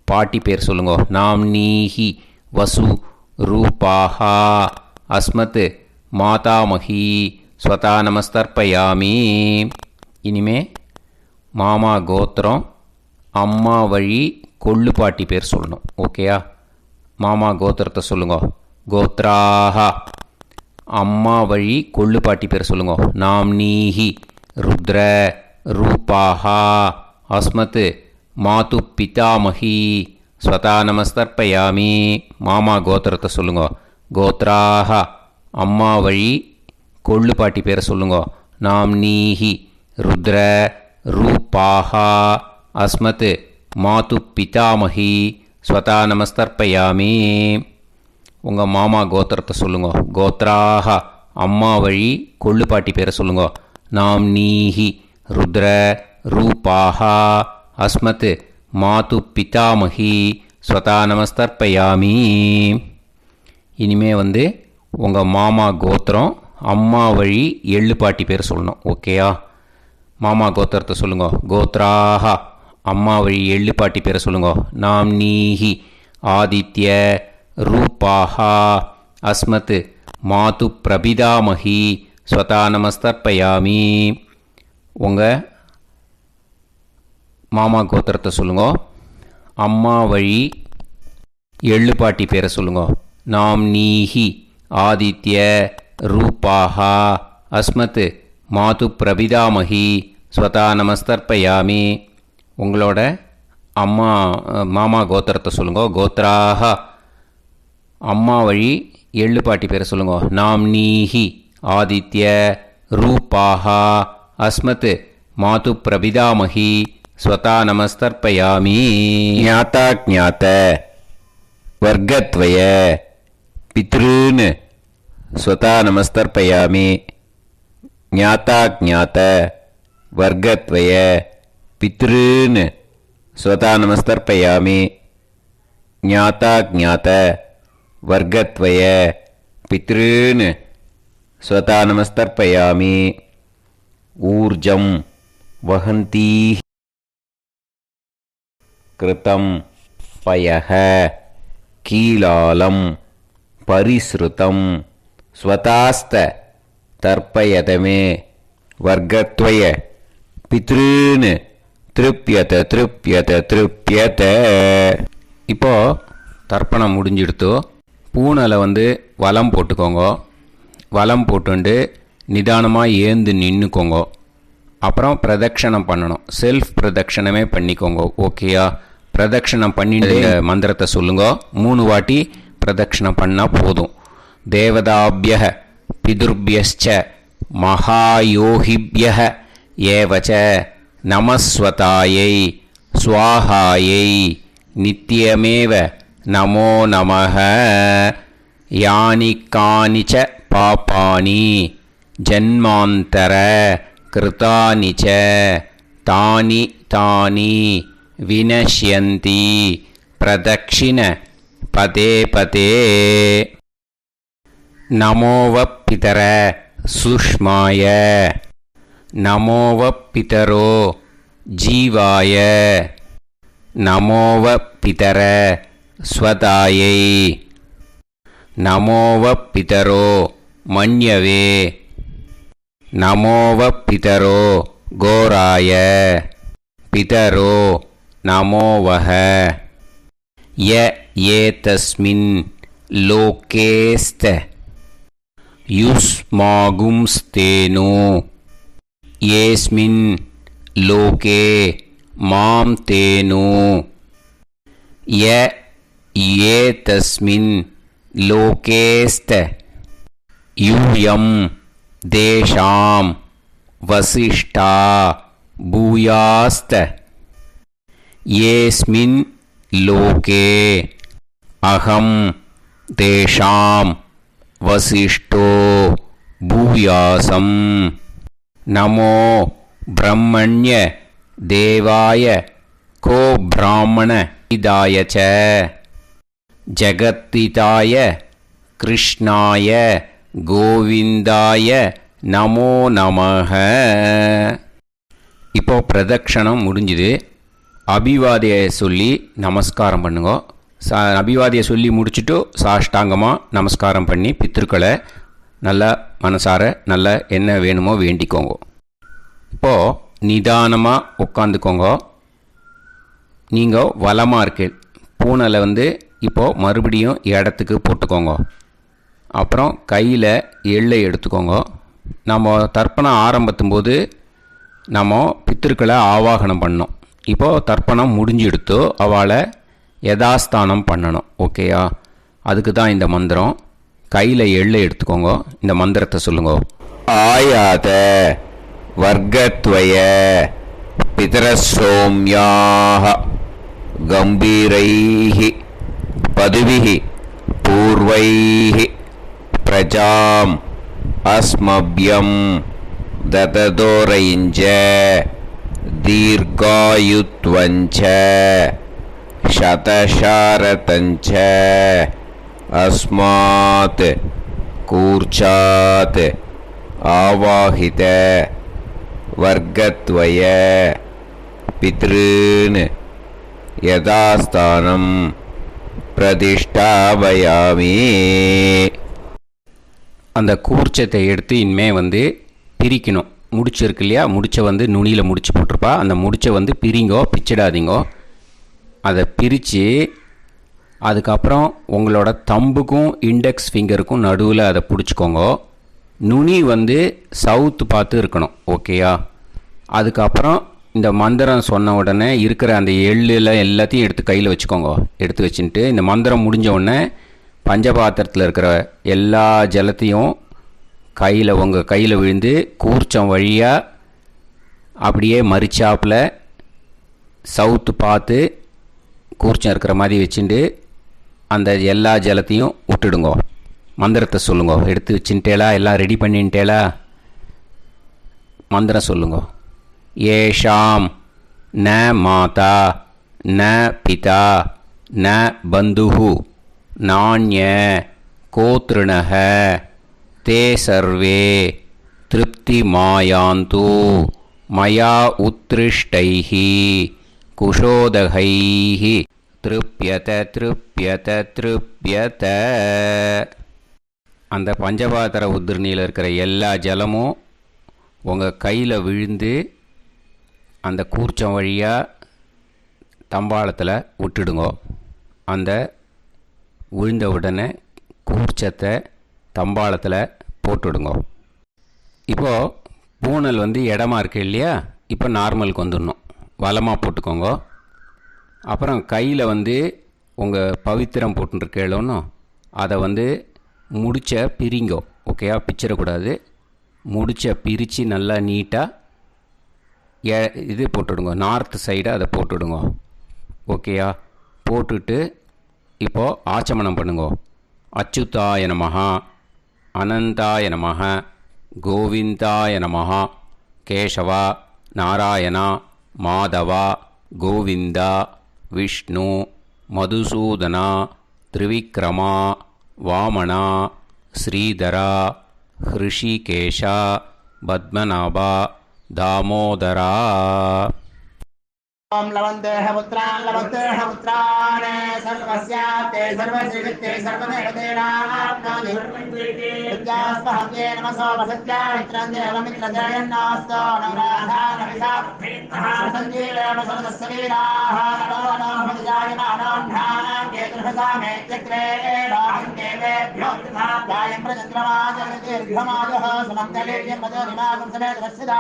பாட்டி பேர் சொல்லுங்க. நாம் நீஹி வசு ரூபாஹா அஸ்மத் மாதாமஹி ஸ்வதா நமஸ்தர்ப்பயாமி. இனிமே மாமா கோத்திரம் அம்மா வழி கொள்ளு பாட்டி பேர் சொல்லணும். ஓகேயா? மாமா கோத்திரத்தை சொல்லுங்க. கோத்ராக அம்மா வழி கொள்ளு பாட்டி பேர் சொல்லுங்க. நாம் நீஹி ருத்ர ரூபாஹா அஸ்மத் மாது பிதாமஹி ஸ்வதா நமஸ்தர்ப்பயாமி. மாமா கோத்திரத்தை சொல்லுங்க. கோத்ராக அம்மா வழி கொள்ளு பாட்டி பேரை சொல்லுங்க. நாம் நீஹி ருத்ர ரூபாஹா அஸ்மத் மாது பிதாமஹி ஸ்வதா நமஸ்தர்ப்பயாமி. உங்கள் மாமா கோத்திரத்தை சொல்லுங்க. கோத்ராக அம்மா வழி கொள்ளு பாட்டி பேரை சொல்லுங்க. நாம் நீஹி ருத்ர ரூபாஹா அஸ்மத் மாது பிதாமஹி ஸ்வதா நமஸ்தர்ப்பயாமி. இனிமே உங்கள் மாமா கோத்திரம் அம்மா வழி எள்ளு பாட்டி பேர் சொல்லணும். ஓகேயா? மாமா கோத்திரத்தை சொல்லுங்க. கோத்ராக அம்மா வழி எள்ளு பாட்டி பேரை சொல்லுங்க. நாம் நீஹி ஆதித்ய ரூபாஹா அஸ்மத் மாது பிரபிதாமஹி ஸ்வதா நமஸ்தர்ப்பயாமி. உங்கள் மாமா கோத்திரத்தை சொல்லுங்க. அம்மா வழி எள்ளு பாட்டி பேரை சொல்லுங்க. நாம் நீஹி ஆதித்ய ரூபாஹா அஸ்மத் மாது பிரபிதாமஹி ஸ்வதா நமஸ்தர்ப்பயாமி. உங்களோட மாமா கோத்திரத்தை சொல்லுங்க. கோத்ராக அம்மா வழி எள்ளு பாட்டி பேரை சொல்லுங்க. நாம் நீஹி ஆதித்ய रूपाः अस्मत् मातु प्रपितामही स्वता नमस्तर्पयामि ज्ञाता ज्ञात वर्गत्वय पितॄन् स्वता नमस्तर्पयामि ज्ञाता ज्ञात वर्गत्वय पितॄन् स्वता नमस्तर्पयामि ज्ञाता ज्ञात वर्गत्वय पितॄन् स्वता नमस्तर्पयामि ऊर्जं वहन्ती कृतं पयः कीलालं परिसृतं स्वतास्त तर्पयत मे वर्गत्वय पितॄन् திருப்பியத திருப்பியத திருப்பியத. இப்போ தர்ப்பணம் முடிஞ்சிடுத்து. பூனலை வலம் போட்டுக்கோங்க. வலம் போட்டுண்டு நிதானமாக ஏந்து நின்றுக்கோங்க. அப்புறம் பிரதட்சணம் பண்ணணும். செல்ஃப் பிரதட்சணமே பண்ணிக்கோங்க. ஓகேயா? பிரதட்சணம் பண்ணிட்டு மந்திரத்தை சொல்லுங்க. 3 வாட்டி பிரதட்சணம் பண்ணால் போதும். தேவதாபிய பிதுர்பியச்ச மகாயோகிபிய ஏவச்ச நமஸ்வதாயை ஸ்வாஹாயை நித்யமேவ நமோ நமः. யானி கானிச்ச பாபானி ஜன்மாந்தர கிருதானி ச தானி தானி வினஷ்யந்தி பிரதக்ஷிண பதே பதே. நமோவ பிதர சுஷ்மாய நமோவ பிதரோ ஜீவாய நமோவ பிதர ஸ்வதாயை நமோவ பிதரோ மன்யவே நமோவ பிதரோ கோராய பிதரோ நமோவஹ. ய ஏதஸ்மின் லோகேஸ்த யுஸ்மாகும்ஸ்தேனோ येस्मिन् लोके मां तेनु. य एतस्मिन् लोकेस्त यूयं देशां वसिष्ठा भूयास्त. येस्मिन् लोके अहं तेषां वसिष्ठो भूयासम्. நமோ பிரம்மண்ய தேவாய கோ பிராமண இதாய ச ஜகத்திதாய கிருஷ்ணாய கோவிந்தாய நமோ நமः. இப்போ பிரதட்சணம் முடிஞ்சுது. அபிவாதியை சொல்லி நமஸ்காரம் பண்ணுங்க. அபிவாதியை சொல்லி முடிச்சுட்டு சாஷ்டாங்கமாக நமஸ்காரம் பண்ணி பித்ருக்களை நல்லா மனசார நல்லா என்ன வேணுமோ வேண்டிக்கோங்க. இப்போது நிதானமாக உட்காந்துக்கோங்க. நீங்கள் வலமாக இருக்கு. பூனலை இப்போது மறுபடியும் இடத்துக்கு போட்டுக்கோங்க. அப்புறம் கையில் எள்ளை எடுத்துக்கோங்க. நம்ம தர்ப்பணம் ஆரம்பத்தும் போது நம்ம பித்திருக்களை ஆவாகனம் பண்ணோம். இப்போது தர்ப்பணம் முடிஞ்செடுத்து அவளை யதாஸ்தானம் பண்ணணும். ஓகேயா? அதுக்கு தான் இந்த மந்திரம். கையில் எள்ளை எடுத்துக்கோங்க. இந்த மந்திரத்தை சொல்லுங்க. ஆயாத வர்க்கத்வய பிதரசோம்யாக கம்பீரைஹி பதுவிஹி பூர்வைஹி பிரஜாம் அஸ்மப்யம் தததோரைஞ்ச தீர்காயுத்வஞ்ச சதசாரதஞ்ச अस्मात् कूर्चात् आवाहित वर्गत्वय पितॄन् यथास्थानं प्रतिष्ठापयामि. அந்த கூர்ச்சத்தை எடுத்து இனிமே பிரிக்கணும். முடிச்சு இருக்கு இல்லையா? முடிச்சை நுனியில் முடிச்சு போட்டிருப்பா. அந்த முடிச்சை பிரிங்கோ, பிச்சிடாதீங்கோ. அதை பிரித்து அதுக்கப்புறம் உங்களோட தம்புக்கும் இண்டெக்ஸ் ஃபிங்கருக்கும் நடுவில் அதை பிடிச்சிக்கோங்க. நுனி சவுத்து பார்த்து இருக்கணும். ஓகேயா? அதுக்கப்புறம் இந்த மந்திரம் சொன்ன உடனே இருக்கிற அந்த எள்ளில் எல்லாத்தையும் எடுத்து கையில் வச்சுக்கோங்க. எடுத்து வச்சுட்டு இந்த மந்திரம் முடிஞ்ச உடனே பஞ்சபாத்திரத்தில் இருக்கிற எல்லா ஜலத்தையும் உங்கள் கையில் விழுந்து கூர்ச்சம் வழியாக அப்படியே மறிச்சாப்பில் சவுத்து பார்த்து கூர்ச்சம் இருக்கிற மாதிரி வச்சுட்டு அந்த எல்லா ஜலத்தையும் விட்டுடுங்கோ. மந்திரத்தை சொல்லுங்கோ. எடுத்து வச்சுட்டேலா, எல்லாம் ரெடி பண்ணிட்டேலா? மந்திரம் சொல்லுங்கோ. ஏஷாம் ந மாதா ந பிதா ந பந்துஹு நாண்ய கோத்ருணஹ தே சர்வே திருப்தி மாயாந்து மயா உத்ருஷ்டைஹி குஷோதகைஹி திருப்யத திருப்யத திருப்யத. அந்த பஞ்சபாத்திர உதிர்ணியில் இருக்கிற எல்லா ஜலமும் உங்கள் கையில் விழுந்து அந்த கூர்ச்சம் வழியாக தம்பாளத்தில் விட்டுடுங்கோ. அந்த விழுந்த உடனே கூர்ச்சத்தை தம்பாளத்தில் போட்டுடுங்கோ. இப்போது பூனல் இடமா இருக்கு இல்லையா, இப்போ நார்மலுக்கு வந்துடணும். வலமாக போட்டுக்கோங்க. அப்புறம் கையில் உங்கள் பவித்திரம் போட்டுருக்கேளோன்னு அதை முடிச்ச பிரிங்கோ. ஓகேயா? பிச்சிடக்கூடாது. முடிச்ச பிரித்து நல்லா நீட்டாக இது போட்டுடுங்க. நார்த் சைடை அதை போட்டுடுங்க. ஓகேயா? போட்டுட்டு இப்போது ஆச்சமனம் பண்ணுங்க. அச்சுதாய நமஹ, அனந்தாய நமஹ, கோவிந்தாய நமஹ, கேசவா, நாராயணா, மாதவா, கோவிந்தா, விஷ்ணு, மதுசூதனா, திரிவிக்ரமா, வாமனா, ஸ்ரீதரா, ஹிருஷிகேஷா, பத்மநாபா, தாமோதரா. ओम लवन्तेह पुत्रान् सर्वस्याप्ते सर्वश्रीवित्ते सर्वदेवतेनाप्नानि विद्यास्पहव्ये नमसो वसत्यामित्रं देवमित्रजयन्नास्तो नवराधानविधा सञ्जीवेम सर्वस्वीराः नमो नमोऽजायमानोऽन्धानां केतुर्हसामेत्यग्रे बाहं देवेभ्यो गायं प्रचन्द्रमाजगदीर्घमायुः सुमङ्गलीर्यमदोनिमागं समेतरस्यदा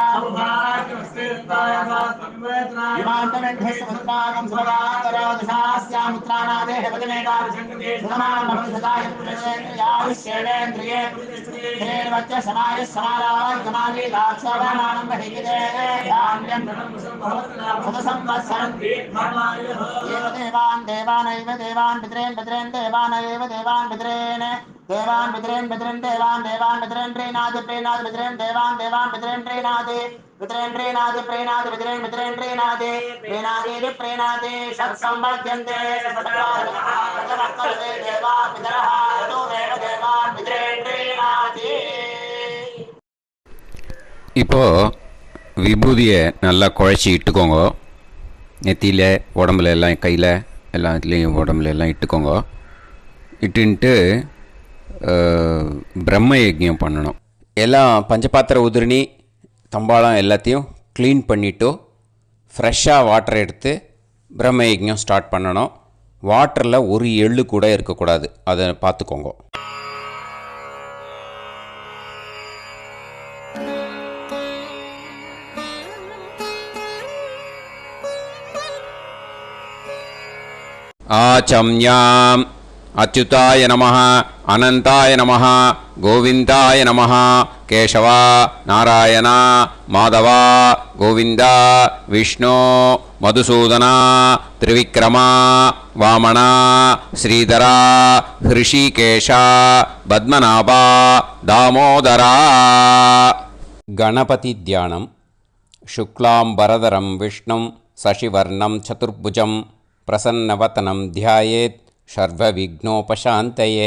विमान्तमेध्यस्वसुतागं सुभगान्तरो दशास्यामित्राणादेह वदनेकाभिषङ्कृते सुमानमभिषदाय पुरुषेन्द्रियायुष्येवेन्द्रिये श्रेर्वच्च समायः समारागमाली लाक्षोभामानं बहिगिदे धान्यं सदसंवत्सरं एव देवान् देवानैव देवान् पितॄन् पितॄन् देवानैव देवान् पितॄन् देवान् पितॄन् पितॄन् देवान् देवान् पितॄन् प्रीणाति प्रीणाति पितॄन् देवान् देवान् पितॄन् प्रीणाति पितॄन् प्रीणाति प्रीणाति पितॄन् पितॄन् प्रीणाति प्रीणाति प्रीणाति षट्संवर्ध्यन्ते सचवर्तते देवा पितरः ततो देव देवान् पितॄन् प्रीणाति. இப்போ விபூதியை நல்லா குழச்சி இட்டுக்கோங்க. நெத்தியில், உடம்புல எல்லாம், கையில் எல்லாத்துலேயும் உடம்புல எல்லாம் இட்டுக்கோங்க. இட்டுன்ட்டு பிரம்ம யஜ்ஞம் பண்ணணும். எல்லாம் பஞ்சபாத்திர உதிரணி தம்பாளம் எல்லாத்தையும் க்ளீன் பண்ணிவிட்டு ஃப்ரெஷ்ஷாக வாட்டர் எடுத்து பிரம்ம யஜ்ஞம் ஸ்டார்ட் பண்ணணும். வாட்டரில் ஒரு எள்ளு கூட இருக்கக்கூடாது. அதை பார்த்துக்கோங்க. ஆச்சம்யாம் அச்சுதாய நமஹ, அனந்தாய நமஹ, கோவிந்தாய நமஹ, கேசவா, நாராயணா, மாதவா, கோவிந்தா, விஷ்ணு, மதுசூதனா, திரிவிக்ரமா, வாமனா, ஸ்ரீதரா, ஹிருஷிகேஷா, பத்மநாபா, தாமோதரா. கணபதி தியானம். शुक्लांबरधरं विष्णुं शशिवर्णं चतुर्भुजं प्रसन्नवदनं ध्यायेत् सर्वविघ्नोपशान्तये.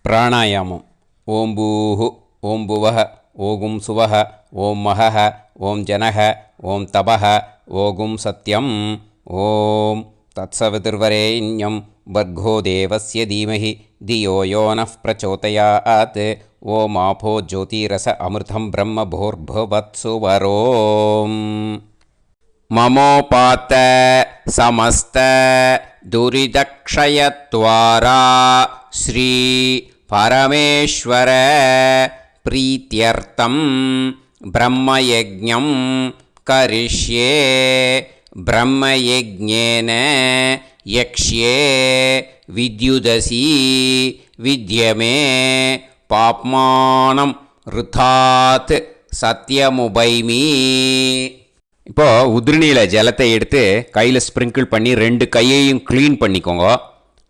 प्राणायामम्. ओं भूः, ओं भुवः, ओं सुवः, ओं महः, ओं जनः, ओं तपः, ओं सत्यम्. ओं तत्सवितुर्वरेण्यं भर्गो देवस्य धीमहि धियो यो नः प्रचोदयात्. ओम आपो ज्योतिरस अमृतं ब्रह्म भूर्भुवत्सु वरोम. ममोपात समस्त दुरिदक्षयत्वारा श्री परमेश्वर प्रीत्यर्थं ब्रह्मयज्ञं करिष्ये. ब्रह्मयज्ञेन यक्ष्ये विद्युदसि विद्यमे பாப்மானம் ருதாத் சத்யமுபைமி. இப்போது உதிரணியில் ஜலத்தை எடுத்து கையில் ஸ்ப்ரிங்கிள் பண்ணி 2 கையையும் க்ளீன் பண்ணிக்கோங்க.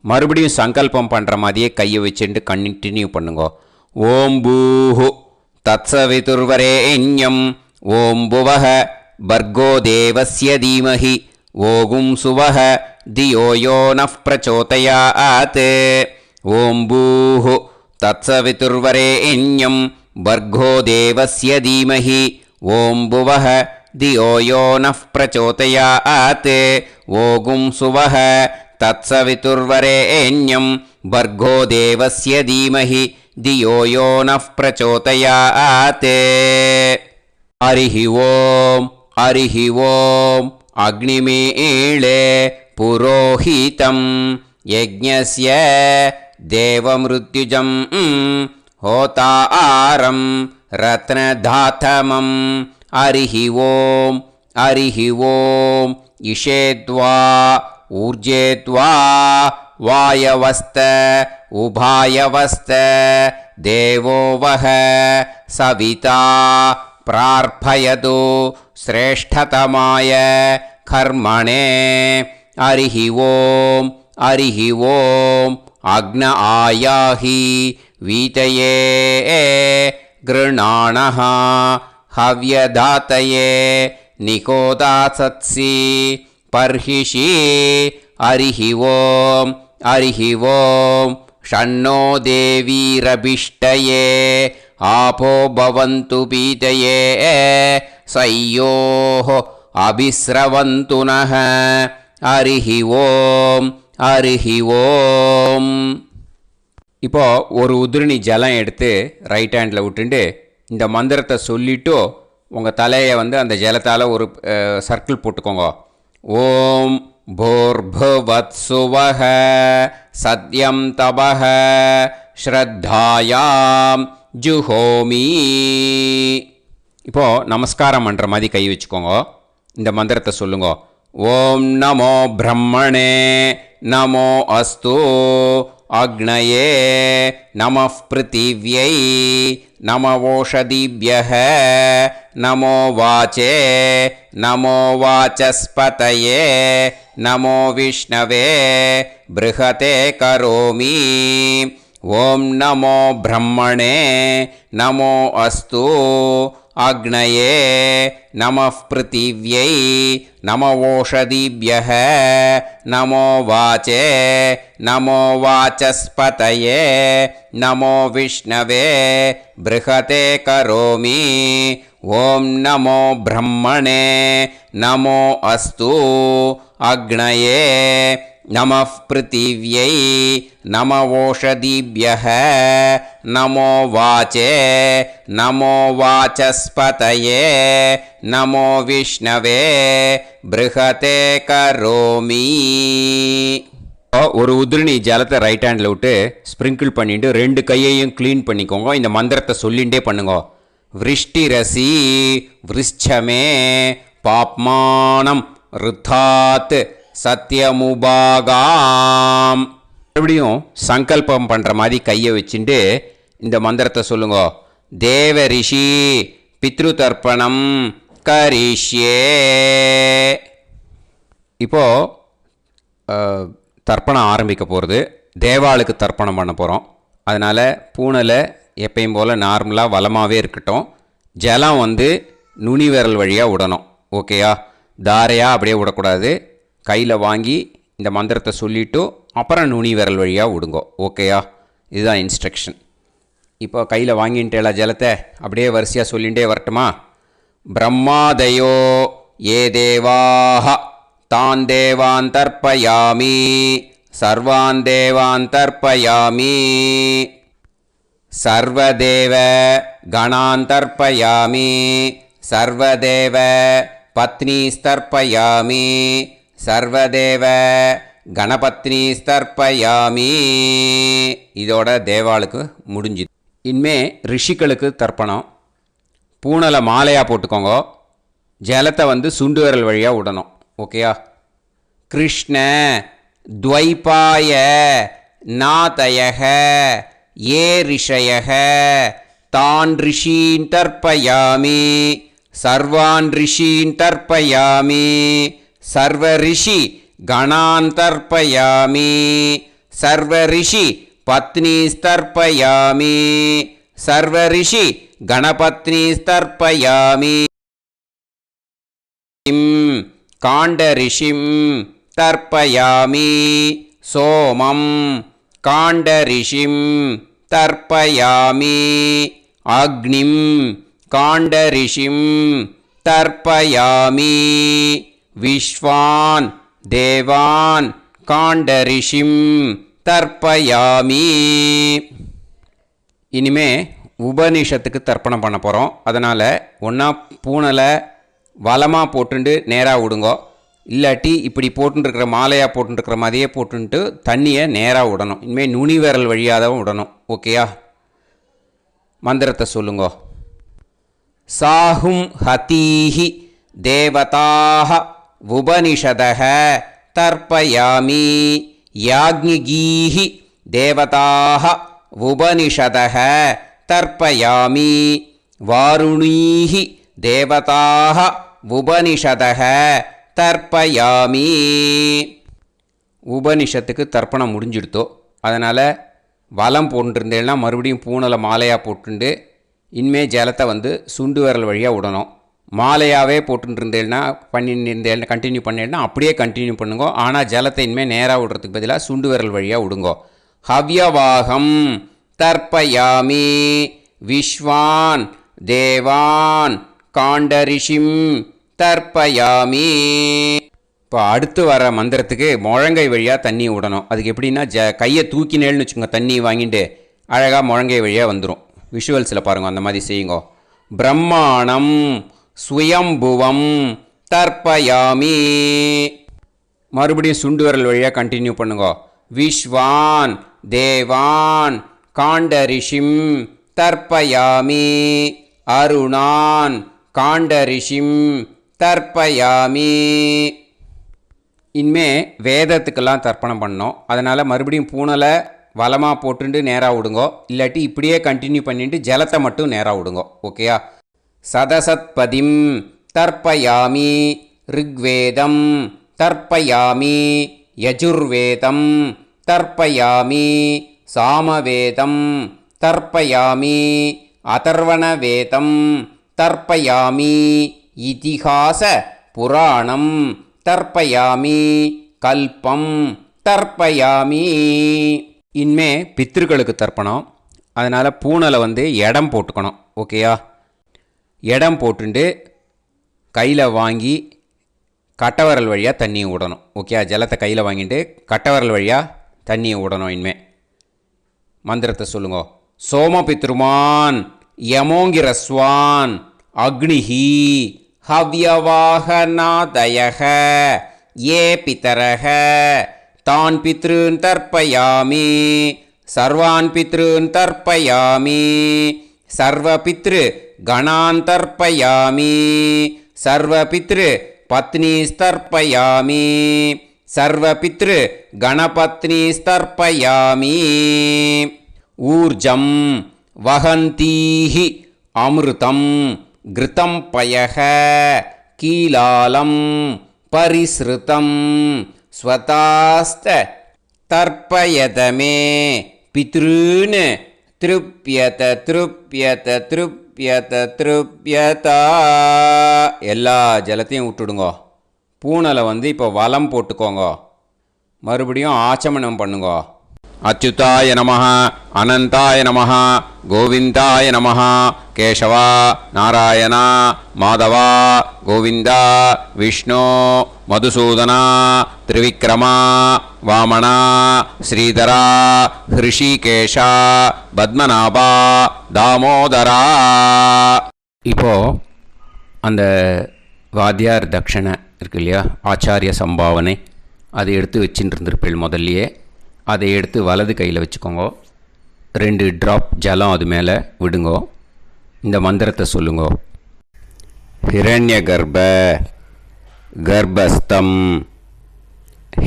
மறுபடியும் சங்கல்பம் பண்ணுற மாதிரியே கையை வச்சுட்டு கண்டினியூ பண்ணுங்க. ஓம் பூஹு தத்சவிதுர்வரேண்யம் ஓம் புவஹ பர்கோ தேவஸ்ய தீமஹி ஓகும் சுவஹ தியோ யோ நஃப் பிரச்சோதயாத். ஓம் பூஹு தத்சவிதுர்வரேண்யம் பர்கோ தேவஸ்ய தீமஹி ஓம் புவஹ தியோ யோ நஃப் பிரச்சோதயாத். ஓகும் சுவஹ தத்சவிதுர்வரேண்யம் பர்கோ தேவஸ்ய தீமஹி தியோ யோ நஃப் பிரச்சோதயாத். ஹரிஹி ஓம் ஹரிஹி ஓம் அக்னிமீளே புரோஹிதம் யஜ்ஞஸ்ய தேவமிருத்யுஜம் ஹோதாரம் ரத்னதாத்தமம். ஹரிஹி ஓம் ஹரிஹி ஓம் இஷேத்வா ஊர்ஜேத்வா வாயவஸ்த உபாயவஸ்த தேவோ வஹ சவிதா பிரார்ப்பயது ஸ்ரேஷ்டதமாய கர்மணே. ஹரிஹி ஓம் ஹரிஹி ஓம் அக்ன ஆயாஹி வீதயே கிருணாணஹ ஹவ்யதாத்தயே நிகோதாசத்சி பர்ஹிஷி. ஹரிஹி ஓம் ஹரிஹி ஓம் ஷண்ணோ தேவீரபிஷ்டயே ஆபோ பவந்து பீதயே சய்யோஹ அபிஸ்ரவந்து நஹ. ஹரிஹி ஓம் ஹரிஹி ஓம். இப்போ ஒரு உதிரணி ஜலம் எடுத்து ரைட் ஹேண்டில் விட்டுண்டு இந்த மந்திரத்தை சொல்லிவிட்டு உங்கள் தலையை அந்த ஜலத்தால் ஒரு சர்க்கிள் போட்டுக்கோங்க. ஓம் பூர்புவத்சுவஹ சத்யம் தபஹ ஸ்ரத்தாயாம் ஜுஹோமி. இப்போது நமஸ்காரம் பண்ணுற மாதிரி கை வச்சுக்கோங்க. இந்த மந்திரத்தை சொல்லுங்க. ஓம் நமோ பிரம்மணே நமோ அஸ்து அக்னயே நமः பிருத்திவ்யை நமவோஷதிभ्यः நமோ வாச்சே நமோ வாசஸ்பதயே நமோ விஷ்ணவே ப்ருஹதே கரோமி. ஓம் நமோ பிரம்மணே நமோ அஸ்து அக்னயே நமः பிருத்திவ்யை நமவோஷதிभ्यः நமோ வாச்சே நமோ வாசஸ்பதயே நமோ விஷ்ணவே ப்ருஹதே கரோமி. ஓம் நமோ பிரம்மணே நமோ அஸ்து அக்னயே நமः பிருத்திவ்யை நமவோஷதிभ्यः நமோ வாச்சே நமோ வாசஸ்பதயே நமோ விஷ்ணவே ப்ருஹதே கரோமி. ஒரு உதிரணி ஜலத்தை ரைட் ஹேண்டில் விட்டு ஸ்ப்ரிங்கிள் பண்ணிட்டு 2 கையையும் க்ளீன் பண்ணிக்கோங்க. இந்த மந்திரத்தை சொல்லிகிட்டே பண்ணுங்க. விருஷ்டிரசி விருஷ்சமே பாப்மானம் ருத்தாத் சத்யமுபாகாம். மறுபடியும் சங்கல்பம் பண்ணுற மாதிரி கையை வச்சுட்டு இந்த மந்திரத்தை சொல்லுங்க. தேவ ரிஷி பித்ரு தர்ப்பணம் கரிஷ்யே. இப்போது தர்ப்பணம் ஆரம்பிக்க போகிறது. தேவாளுக்கு தர்ப்பணம் பண்ண போகிறோம். அதனால் பூனலை எப்பயும் போல் நார்மலாக வளமாகவே இருக்கட்டும். ஜலம் நுனி விரல் வழியாக விடணும். ஓகேயா? தாரையாக அப்படியே விடக்கூடாது. கையில் வாங்கி இந்த மந்திரத்தை சொல்லிவிட்டு அப்புறம் நுனி விரல் வழியாக விடுங்கோ. ஓகேயா? இதுதான் இன்ஸ்ட்ரக்ஷன். இப்போ கையில் வாங்கிட்டேல ஜலத்தை அப்படியே வரிசையாக சொல்லிகிட்டே வரட்டுமா? பிரம்மாதயோ ஏ தேவாஹ தான் தேவான் தர்ப்பயாமி சர்வான் தேவான் தர்ப்பயாமி சர்வதேவ கணான் தர்ப்பயாமி சர்வதேவ பத்னீஸ்தர்ப்பயாமி சர்வதேவ கணபத்னீஸ்தர்ப்பயாமி. இதோட தேவாளுக்கு முடிஞ்சுது. இனிமே ரிஷிகளுக்கு தர்ப்பணம். பூனலை மாலையாக போட்டுக்கோங்க. ஜலத்தை சுண்டு விரல் வழியாக விடணும். ஓகேயா? கிருஷ்ண துவைபாய நாதயக ये ऋषयः तान् ऋषीन् तर्पयामि सर्वान् ऋषीन् तर्पयामि सर्वऋषि गणान् तर्पयामि सर्वऋषि पत्नीस्तर्पयामि सर्वऋषि गणपत्नीस्तर्पयामि काण्डऋषिं तर्पयामि सोमं काण्डऋषिं तर्पयामि अग्निं काण्डऋषिं तर्पयामि विश्वान् देवान् काण्डऋषिं தர்ப்பயாமி. இனிமே உபநிஷத்துக்கு தர்ப்பணம் பண்ண போகிறோம். அதனால் ஒன்றா பூனலை வலமாக போட்டுண்டு நேராக விடுங்கோ, இல்லாட்டி இப்படி போட்டுருக்கிற மாலையாக போட்டுருக்கிற மாதிரியே போட்டுன்ட்டு தண்ணியை நேராக விடணும். இனிமேல் நுனி விரல் வழியாக தான் விடணும். ஓகேயா? மந்திரத்தை சொல்லுங்கோ. சாஹும் ஹதீஹி தேவதாக உபனிஷதः தர்ப்பயாமி யாக்ஞிகீஹி தேவதாக உபனிஷதः தர்ப்பயாமி வாருணீஹி தேவதாக உபனிஷதः தர்ப்பயாமி. உபனிஷத்துக்கு தர்ப்பணம் முடிஞ்சிடுத்தோ, அதனால் வலம் போட்டுருந்தேன்னா மறுபடியும் பூனலை மாலையாக போட்டுண்டு இனிமே ஜலத்தை சுண்டு விரல் வழியாக விடணும். மாலையாகவே போட்டுருந்தேன்னா பண்ணியிருந்தேன் கண்டினியூ பண்ணேன்னா அப்படியே கண்டினியூ பண்ணுங்கோ. ஆனால் ஜலத்தை இனிமேல் நேராக விடுறதுக்கு பதிலாக சுண்டு விரல் வழியாக விடுங்கோ. ஹவ்யவாகம் தர்ப்பயாமி விஸ்வான் தேவான் காண்டரிஷிம் தர்ப்பயாமி. இப்போ அடுத்து வர மந்திரத்துக்கு முழங்கை வழியாக தண்ணி விடணும். அதுக்கு எப்படின்னா கையை தூக்கினேன்னு வச்சுக்கோங்க, தண்ணி வாங்கிட்டு அழகாக முழங்கை வழியாக வந்துடும். விஷுவல்ஸில் பாருங்கள், அந்த மாதிரி செய்யுங்கோ. பிரம்மாணம் சுயம்புவம் தர்ப்பயாமி. மறுபடியும் சுண்டு விரல் வழியாக கண்டினியூ பண்ணுங்கோ. விஸ்வான் தேவான் காண்டரிஷிம் தர்ப்பயாமி அருணான் காண்டரிஷிம் தர்ப்பயாமி. இனிமே வேதத்துக்கெல்லாம் தர்ப்பணம் பண்ணோம். அதனால் மறுபடியும் பூனலை வலமாக போட்டுட்டு நேராக விடுங்கோ, இல்லாட்டி இப்படியே கண்டினியூ பண்ணிட்டு ஜலத்தை மட்டும் நேராக விடுங்கோ. ஓகேயா? சதசத்பதிம் தர்ப்பயாமி ரிக்வேதம் தர்ப்பயாமி யஜுர்வேதம் தர்ப்பயாமி சாமவேதம் தர்ப்பயாமி அதர்வணவேதம் தர்ப்பயாமி இதிஹாச புராணம் தர்ப்பயாமி கல்பம் தர்ப்பயாமி. இனிமே பித்ருக்களுக்கு தர்ப்பணம். அதனால் பூனலை இடம் போட்டுக்கணும். ஓகேயா? இடம் போட்டுண்டு கையில் வாங்கி கட்டவரல் வழியாக தண்ணியை விடணும். ஓகே? ஜலத்தை கையில் வாங்கிட்டு கட்டவரல் வழியாக தண்ணியை விடணும். இனிமே மந்திரத்தை சொல்லுங்க. சோமபித்ருமான் யமோங்கிரஸ்வான் அக்னிஹி ஹவ்யவாகநாதயக ஏ பிதரக தான் பித்ருன் தர்ப்பயாமி சர்வான் பித்ருன் தர்ப்பயாமி சர்வபித்ரு கணான் தர்ப்பயாமி சர்வபித்ரு பத்னிஸ்தர்ப்பயாமி சர்வபித்ரு கணபத்னிஸ்தர்ப்பயாமி. ஊர்ஜம் வஹந்தீஹி அமிர்தம் கிருதம் பயக கீலாலம் பரிஸ்ருதம் ஸ்வதாஸ்த தர்ப்பயதமே பித்ருன் திருப்யத திருப்யத திருப்யத திருப்யதா. எல்லா ஜலத்தையும் விட்டுடுங்கோ. பூனலை இப்போ வலம் போட்டுக்கோங்க. மறுபடியும் ஆச்சமனம் பண்ணுங்கோ. அச்சுதாய நமஹ அனந்தாய நமஹ கோவிந்தாய நமஹ கேசவா நாராயணா மாதவா கோவிந்தா விஷ்ணு மதுசூதனா திரிவிக்ரமா வாமனா ஸ்ரீதரா ஹிருஷிகேஷா பத்மநாபா தாமோதரா. இப்போ அந்த வாத்தியார் தட்சணை இருக்கு இல்லையா, ஆச்சாரிய சம்பாவனை, அதை எடுத்து வச்சுட்டு இருந்திருப்பேள் முதல்லையே. அதை எடுத்து வலது கையில் வச்சுக்கோங்க. 2 ட்ராப் ஜலம் அது மேலே விடுங்கோ. இந்த மந்திரத்தை சொல்லுங்கோ. ஹிரண்ய கர்ப்ப கர்ப்பஸ்தம்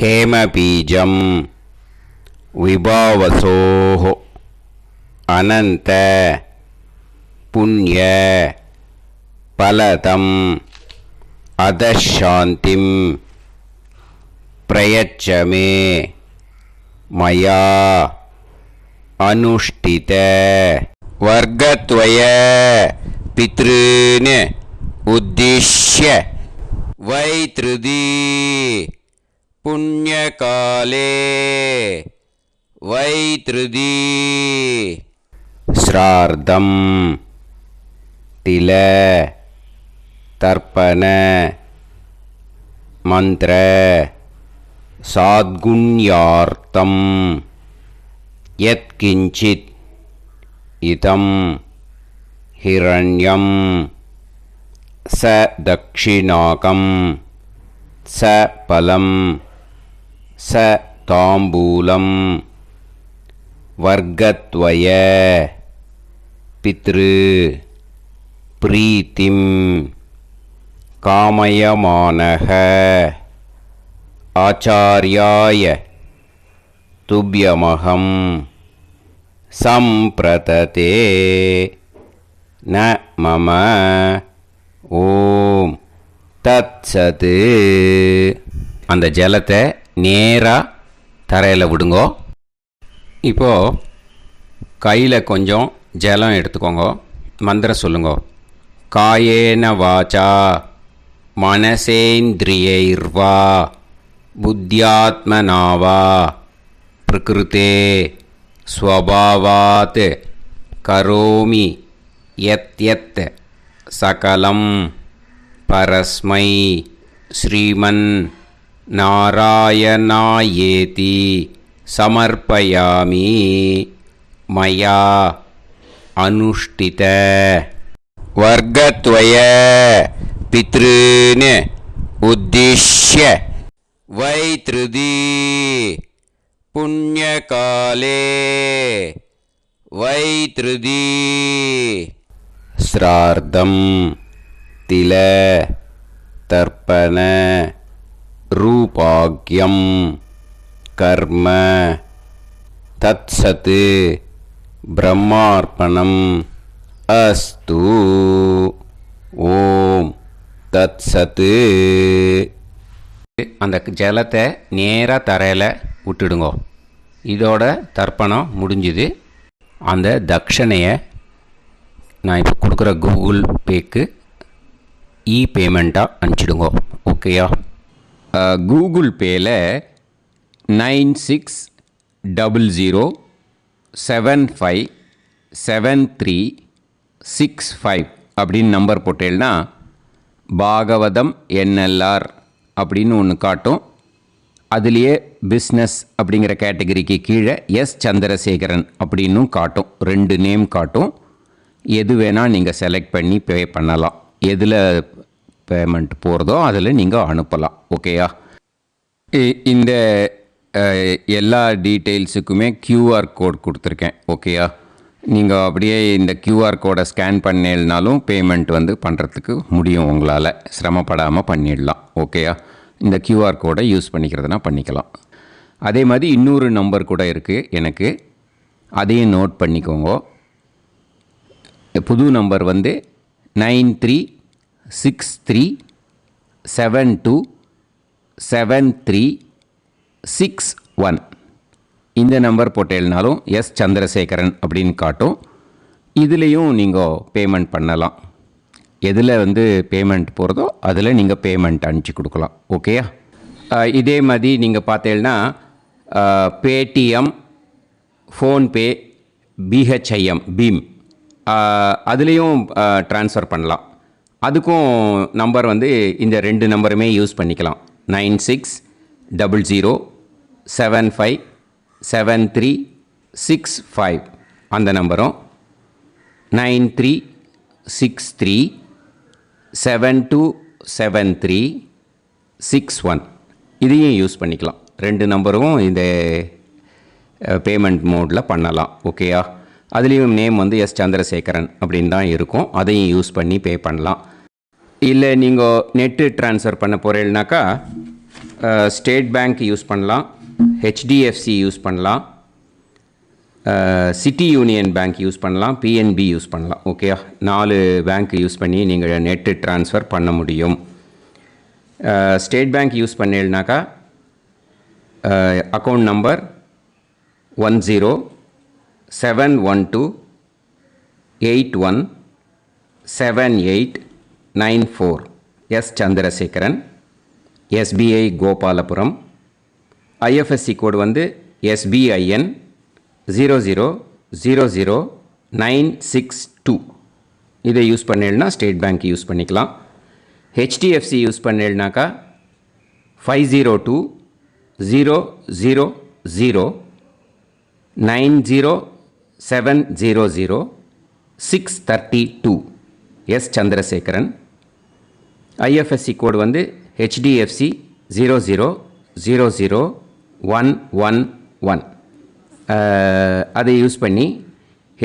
ஹேமபீஜம் விபாவசோஹோ अनन्त पुण्य फलदम् अधशान्तिं प्रयच्छ मे मया अनुष्ठित वर्गद्वय पितॄन् उद्दिश्य वैतृदी पुण्यकाले वैतृदी श्रार्धं तिल तर्पण मंत्र साद्गुण्यार्थं यत्किंचित् इदं हिरण्यं स दक्षिणाकं स फलं स ताम्बूलं वर्गद्वय पितृ प्रीतिं कामयमानः आचार्याय तुभ्यमहं सम्प्रतते न मम ஓம் தத்சது. அந்த ஜலத்தை நேராக தரையில் விடுங்கோ. இப்போது கையில் கொஞ்சம் ஜலம் எடுத்துக்கோங்க. மந்திரம் சொல்லுங்க. காயேன வாச்சா மனசேந்திரியைர்வா புத்தியாத்மனாவா பிரகிருதே ஸ்வபாவாத் கரோமி யத் யத் சகலம் பரஸ்மை ஸ்ரீமன் நாராயணாயேதி சமர்ப்பயாமி மயா அனுஷ்டித வர்கத்வய பித்ருன் உத்திஷ்ய வைத்ருதி புண்ணியகாலே வைத்ருதி श्रार्धं तिल तर्पण रूपाग्यं कर्म तत्सत् ब्रह्मार्पणम् अस्तु. ஓம் தத்சத். அந்த ஜலத்தை நேராக தரையில் விட்டுடுங்க. இதோட தர்ப்பணம் முடிஞ்சுது. அந்த தட்சணையை நான் இப்போ கொடுக்குற கூகுள் பேக்கு பேமெண்ட்டாக அனுப்பிச்சிடுங்க. ஓகேயா? கூகுள் பேயில் 9600757365 அப்படின்னு நம்பர் போட்டேன்னா பாகவதம் NLR அப்படின்னு ஒன்று காட்டும். அதுலேயே பிஸ்னஸ் அப்படிங்கிற கேட்டகரிக்கு கீழே எஸ் சந்திரசேகரன் அப்படின்னும் காட்டும். 2 நேம் காட்டும். எது வேணால் நீங்கள் செலக்ட் பண்ணி பே பண்ணலாம். எதில் பேமெண்ட் போகிறதோ அதில் நீங்கள் அனுப்பலாம். ஓகேயா? இந்த எல்லா டீட்டெயில்ஸுக்குமே QR கோட் கொடுத்துருக்கேன். ஓகேயா? நீங்கள் அப்படியே இந்த QR கோடை ஸ்கேன் பண்ணேன்னாலும் பேமெண்ட் பண்ணுறதுக்கு முடியும். உங்களால் சிரமப்படாமல் பண்ணிடலாம். ஓகேயா? இந்த QR கோடை யூஸ் பண்ணிக்கிறதுனா பண்ணிக்கலாம். அதே மாதிரி இன்னொரு நம்பர் கூட இருக்குது எனக்கு. அதையும் நோட் பண்ணிக்கோங்க. புது நம்பர் 9363727361. இந்த நம்பர் போட்டேல்னாலும் எஸ் சந்திரசேகரன் அப்படின்னு காட்டும். இதுலேயும் நீங்கள் பேமெண்ட் பண்ணலாம். எதில் பேமெண்ட் போகிறதோ அதில் நீங்கள் பேமெண்ட் அனுப்பிச்சி கொடுக்கலாம். ஓகேயா? இதே மாதிரி நீங்கள் பார்த்தேன்னா பேடிஎம், ஃபோன்பே, பிஹெச்ஐஎம் பீம் அதுலேயும் ட்ரான்ஸ்ஃபர் பண்ணலாம். அதுக்கும் நம்பர் இந்த 2 நம்பருமே யூஸ் பண்ணிக்கலாம். 9600757365 அந்த நம்பரும் 9363727361 இதையும் யூஸ் பண்ணிக்கலாம். 2 நம்பரும் இந்த பேமெண்ட் மோடில் பண்ணலாம். ஓகேயா? அதுலேயும் நேம் எஸ் சந்திரசேகரன் அப்படின்னு தான் இருக்கும். அதையும் யூஸ் பண்ணி பே பண்ணலாம். இல்லை நீங்கள் நெட்டு ட்ரான்ஸ்ஃபர் பண்ண போகிறீங்கனாக்கா ஸ்டேட் பேங்க் யூஸ் பண்ணலாம், HDFC யூஸ் பண்ணலாம், சிட்டி யூனியன் பேங்க் யூஸ் பண்ணலாம், பிஎன்பி யூஸ் பண்ணலாம். ஓகே, 4 பேங்க் யூஸ் பண்ணி நீங்கள் நெட்டு ட்ரான்ஸ்ஃபர் பண்ண முடியும். ஸ்டேட் பேங்க் யூஸ் பண்ணீங்கனாக்கா account number 1071281789 S Chandrasekaran, SBI Gopalapuram. IFSC code வந்து SBIN 0000962. இதை யூஸ் பண்ணீங்கன்னா ஸ்டேட் பேங்க் யூஸ் பண்ணிக்கலாம். HDFC யூஸ் பண்ணீங்கனாக்கா 502000900700 எஸ் சந்திரசேகரன். ஐஎஃப்எஸ்சி கோடு வந்து HDFC 0000111. அதை யூஸ் பண்ணி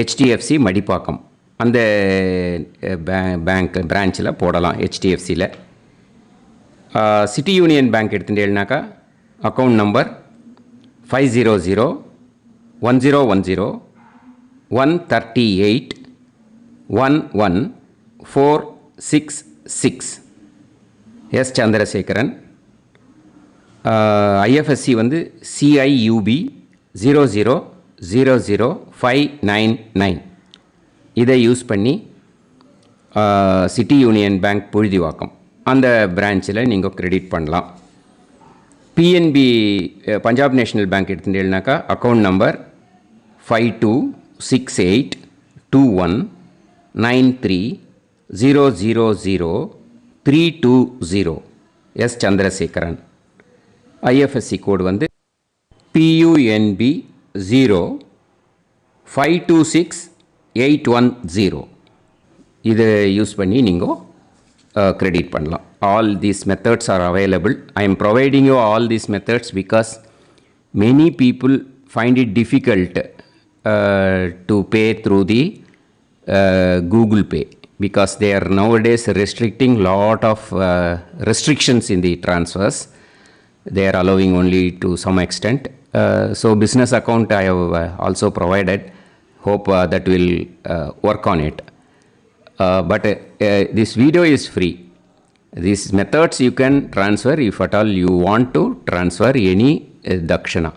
HDFC மடிப்பாக்கம் அந்த பேங்க் பிரான்ச்சில் போடலாம். HDFCயில் சிட்டி யூனியன் பேங்க் எடுத்துட்டேன்னாக்கா account number 500101381146 S Chandrasekaran. IFSC வந்து CIUB 0000599. இதை யூஸ் பண்ணி சிட்டி யூனியன் பேங்க் புழுதிவாக்கம் அந்த பிரான்ச்சில் நீங்கள் கிரெடிட் பண்ணலாம். பிஎன்பி பஞ்சாப் நேஷ்னல் பேங்க் எடுத்துட்டேன்னாக்கா account number 52682193000320 S Chandrasekaran. IFSC code வந்து PUNB 0526810. இதை யூஸ் பண்ணி நீங்கள் கிரெடிட் பண்ணலாம். All these methods are available. I am providing you all these methods because many people find it difficult to pay through the Google Pay because they are nowadays restricting lot of restrictions in the transfers. They are allowing only to some extent. So business account I have also provided. Hope that will work on it. But this video is free. These methods you can transfer if at all you want to transfer any dakshana.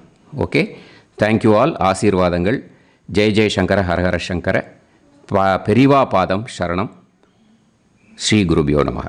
Okay. Thank you all. ஆசீர்வாதங்கள். ஜெய் ஜெய் சங்கர ஹர ஹர சங்கர. பெரிவா பாதம் சரணம். ஸ்ரீ குருபியோ நமஹ.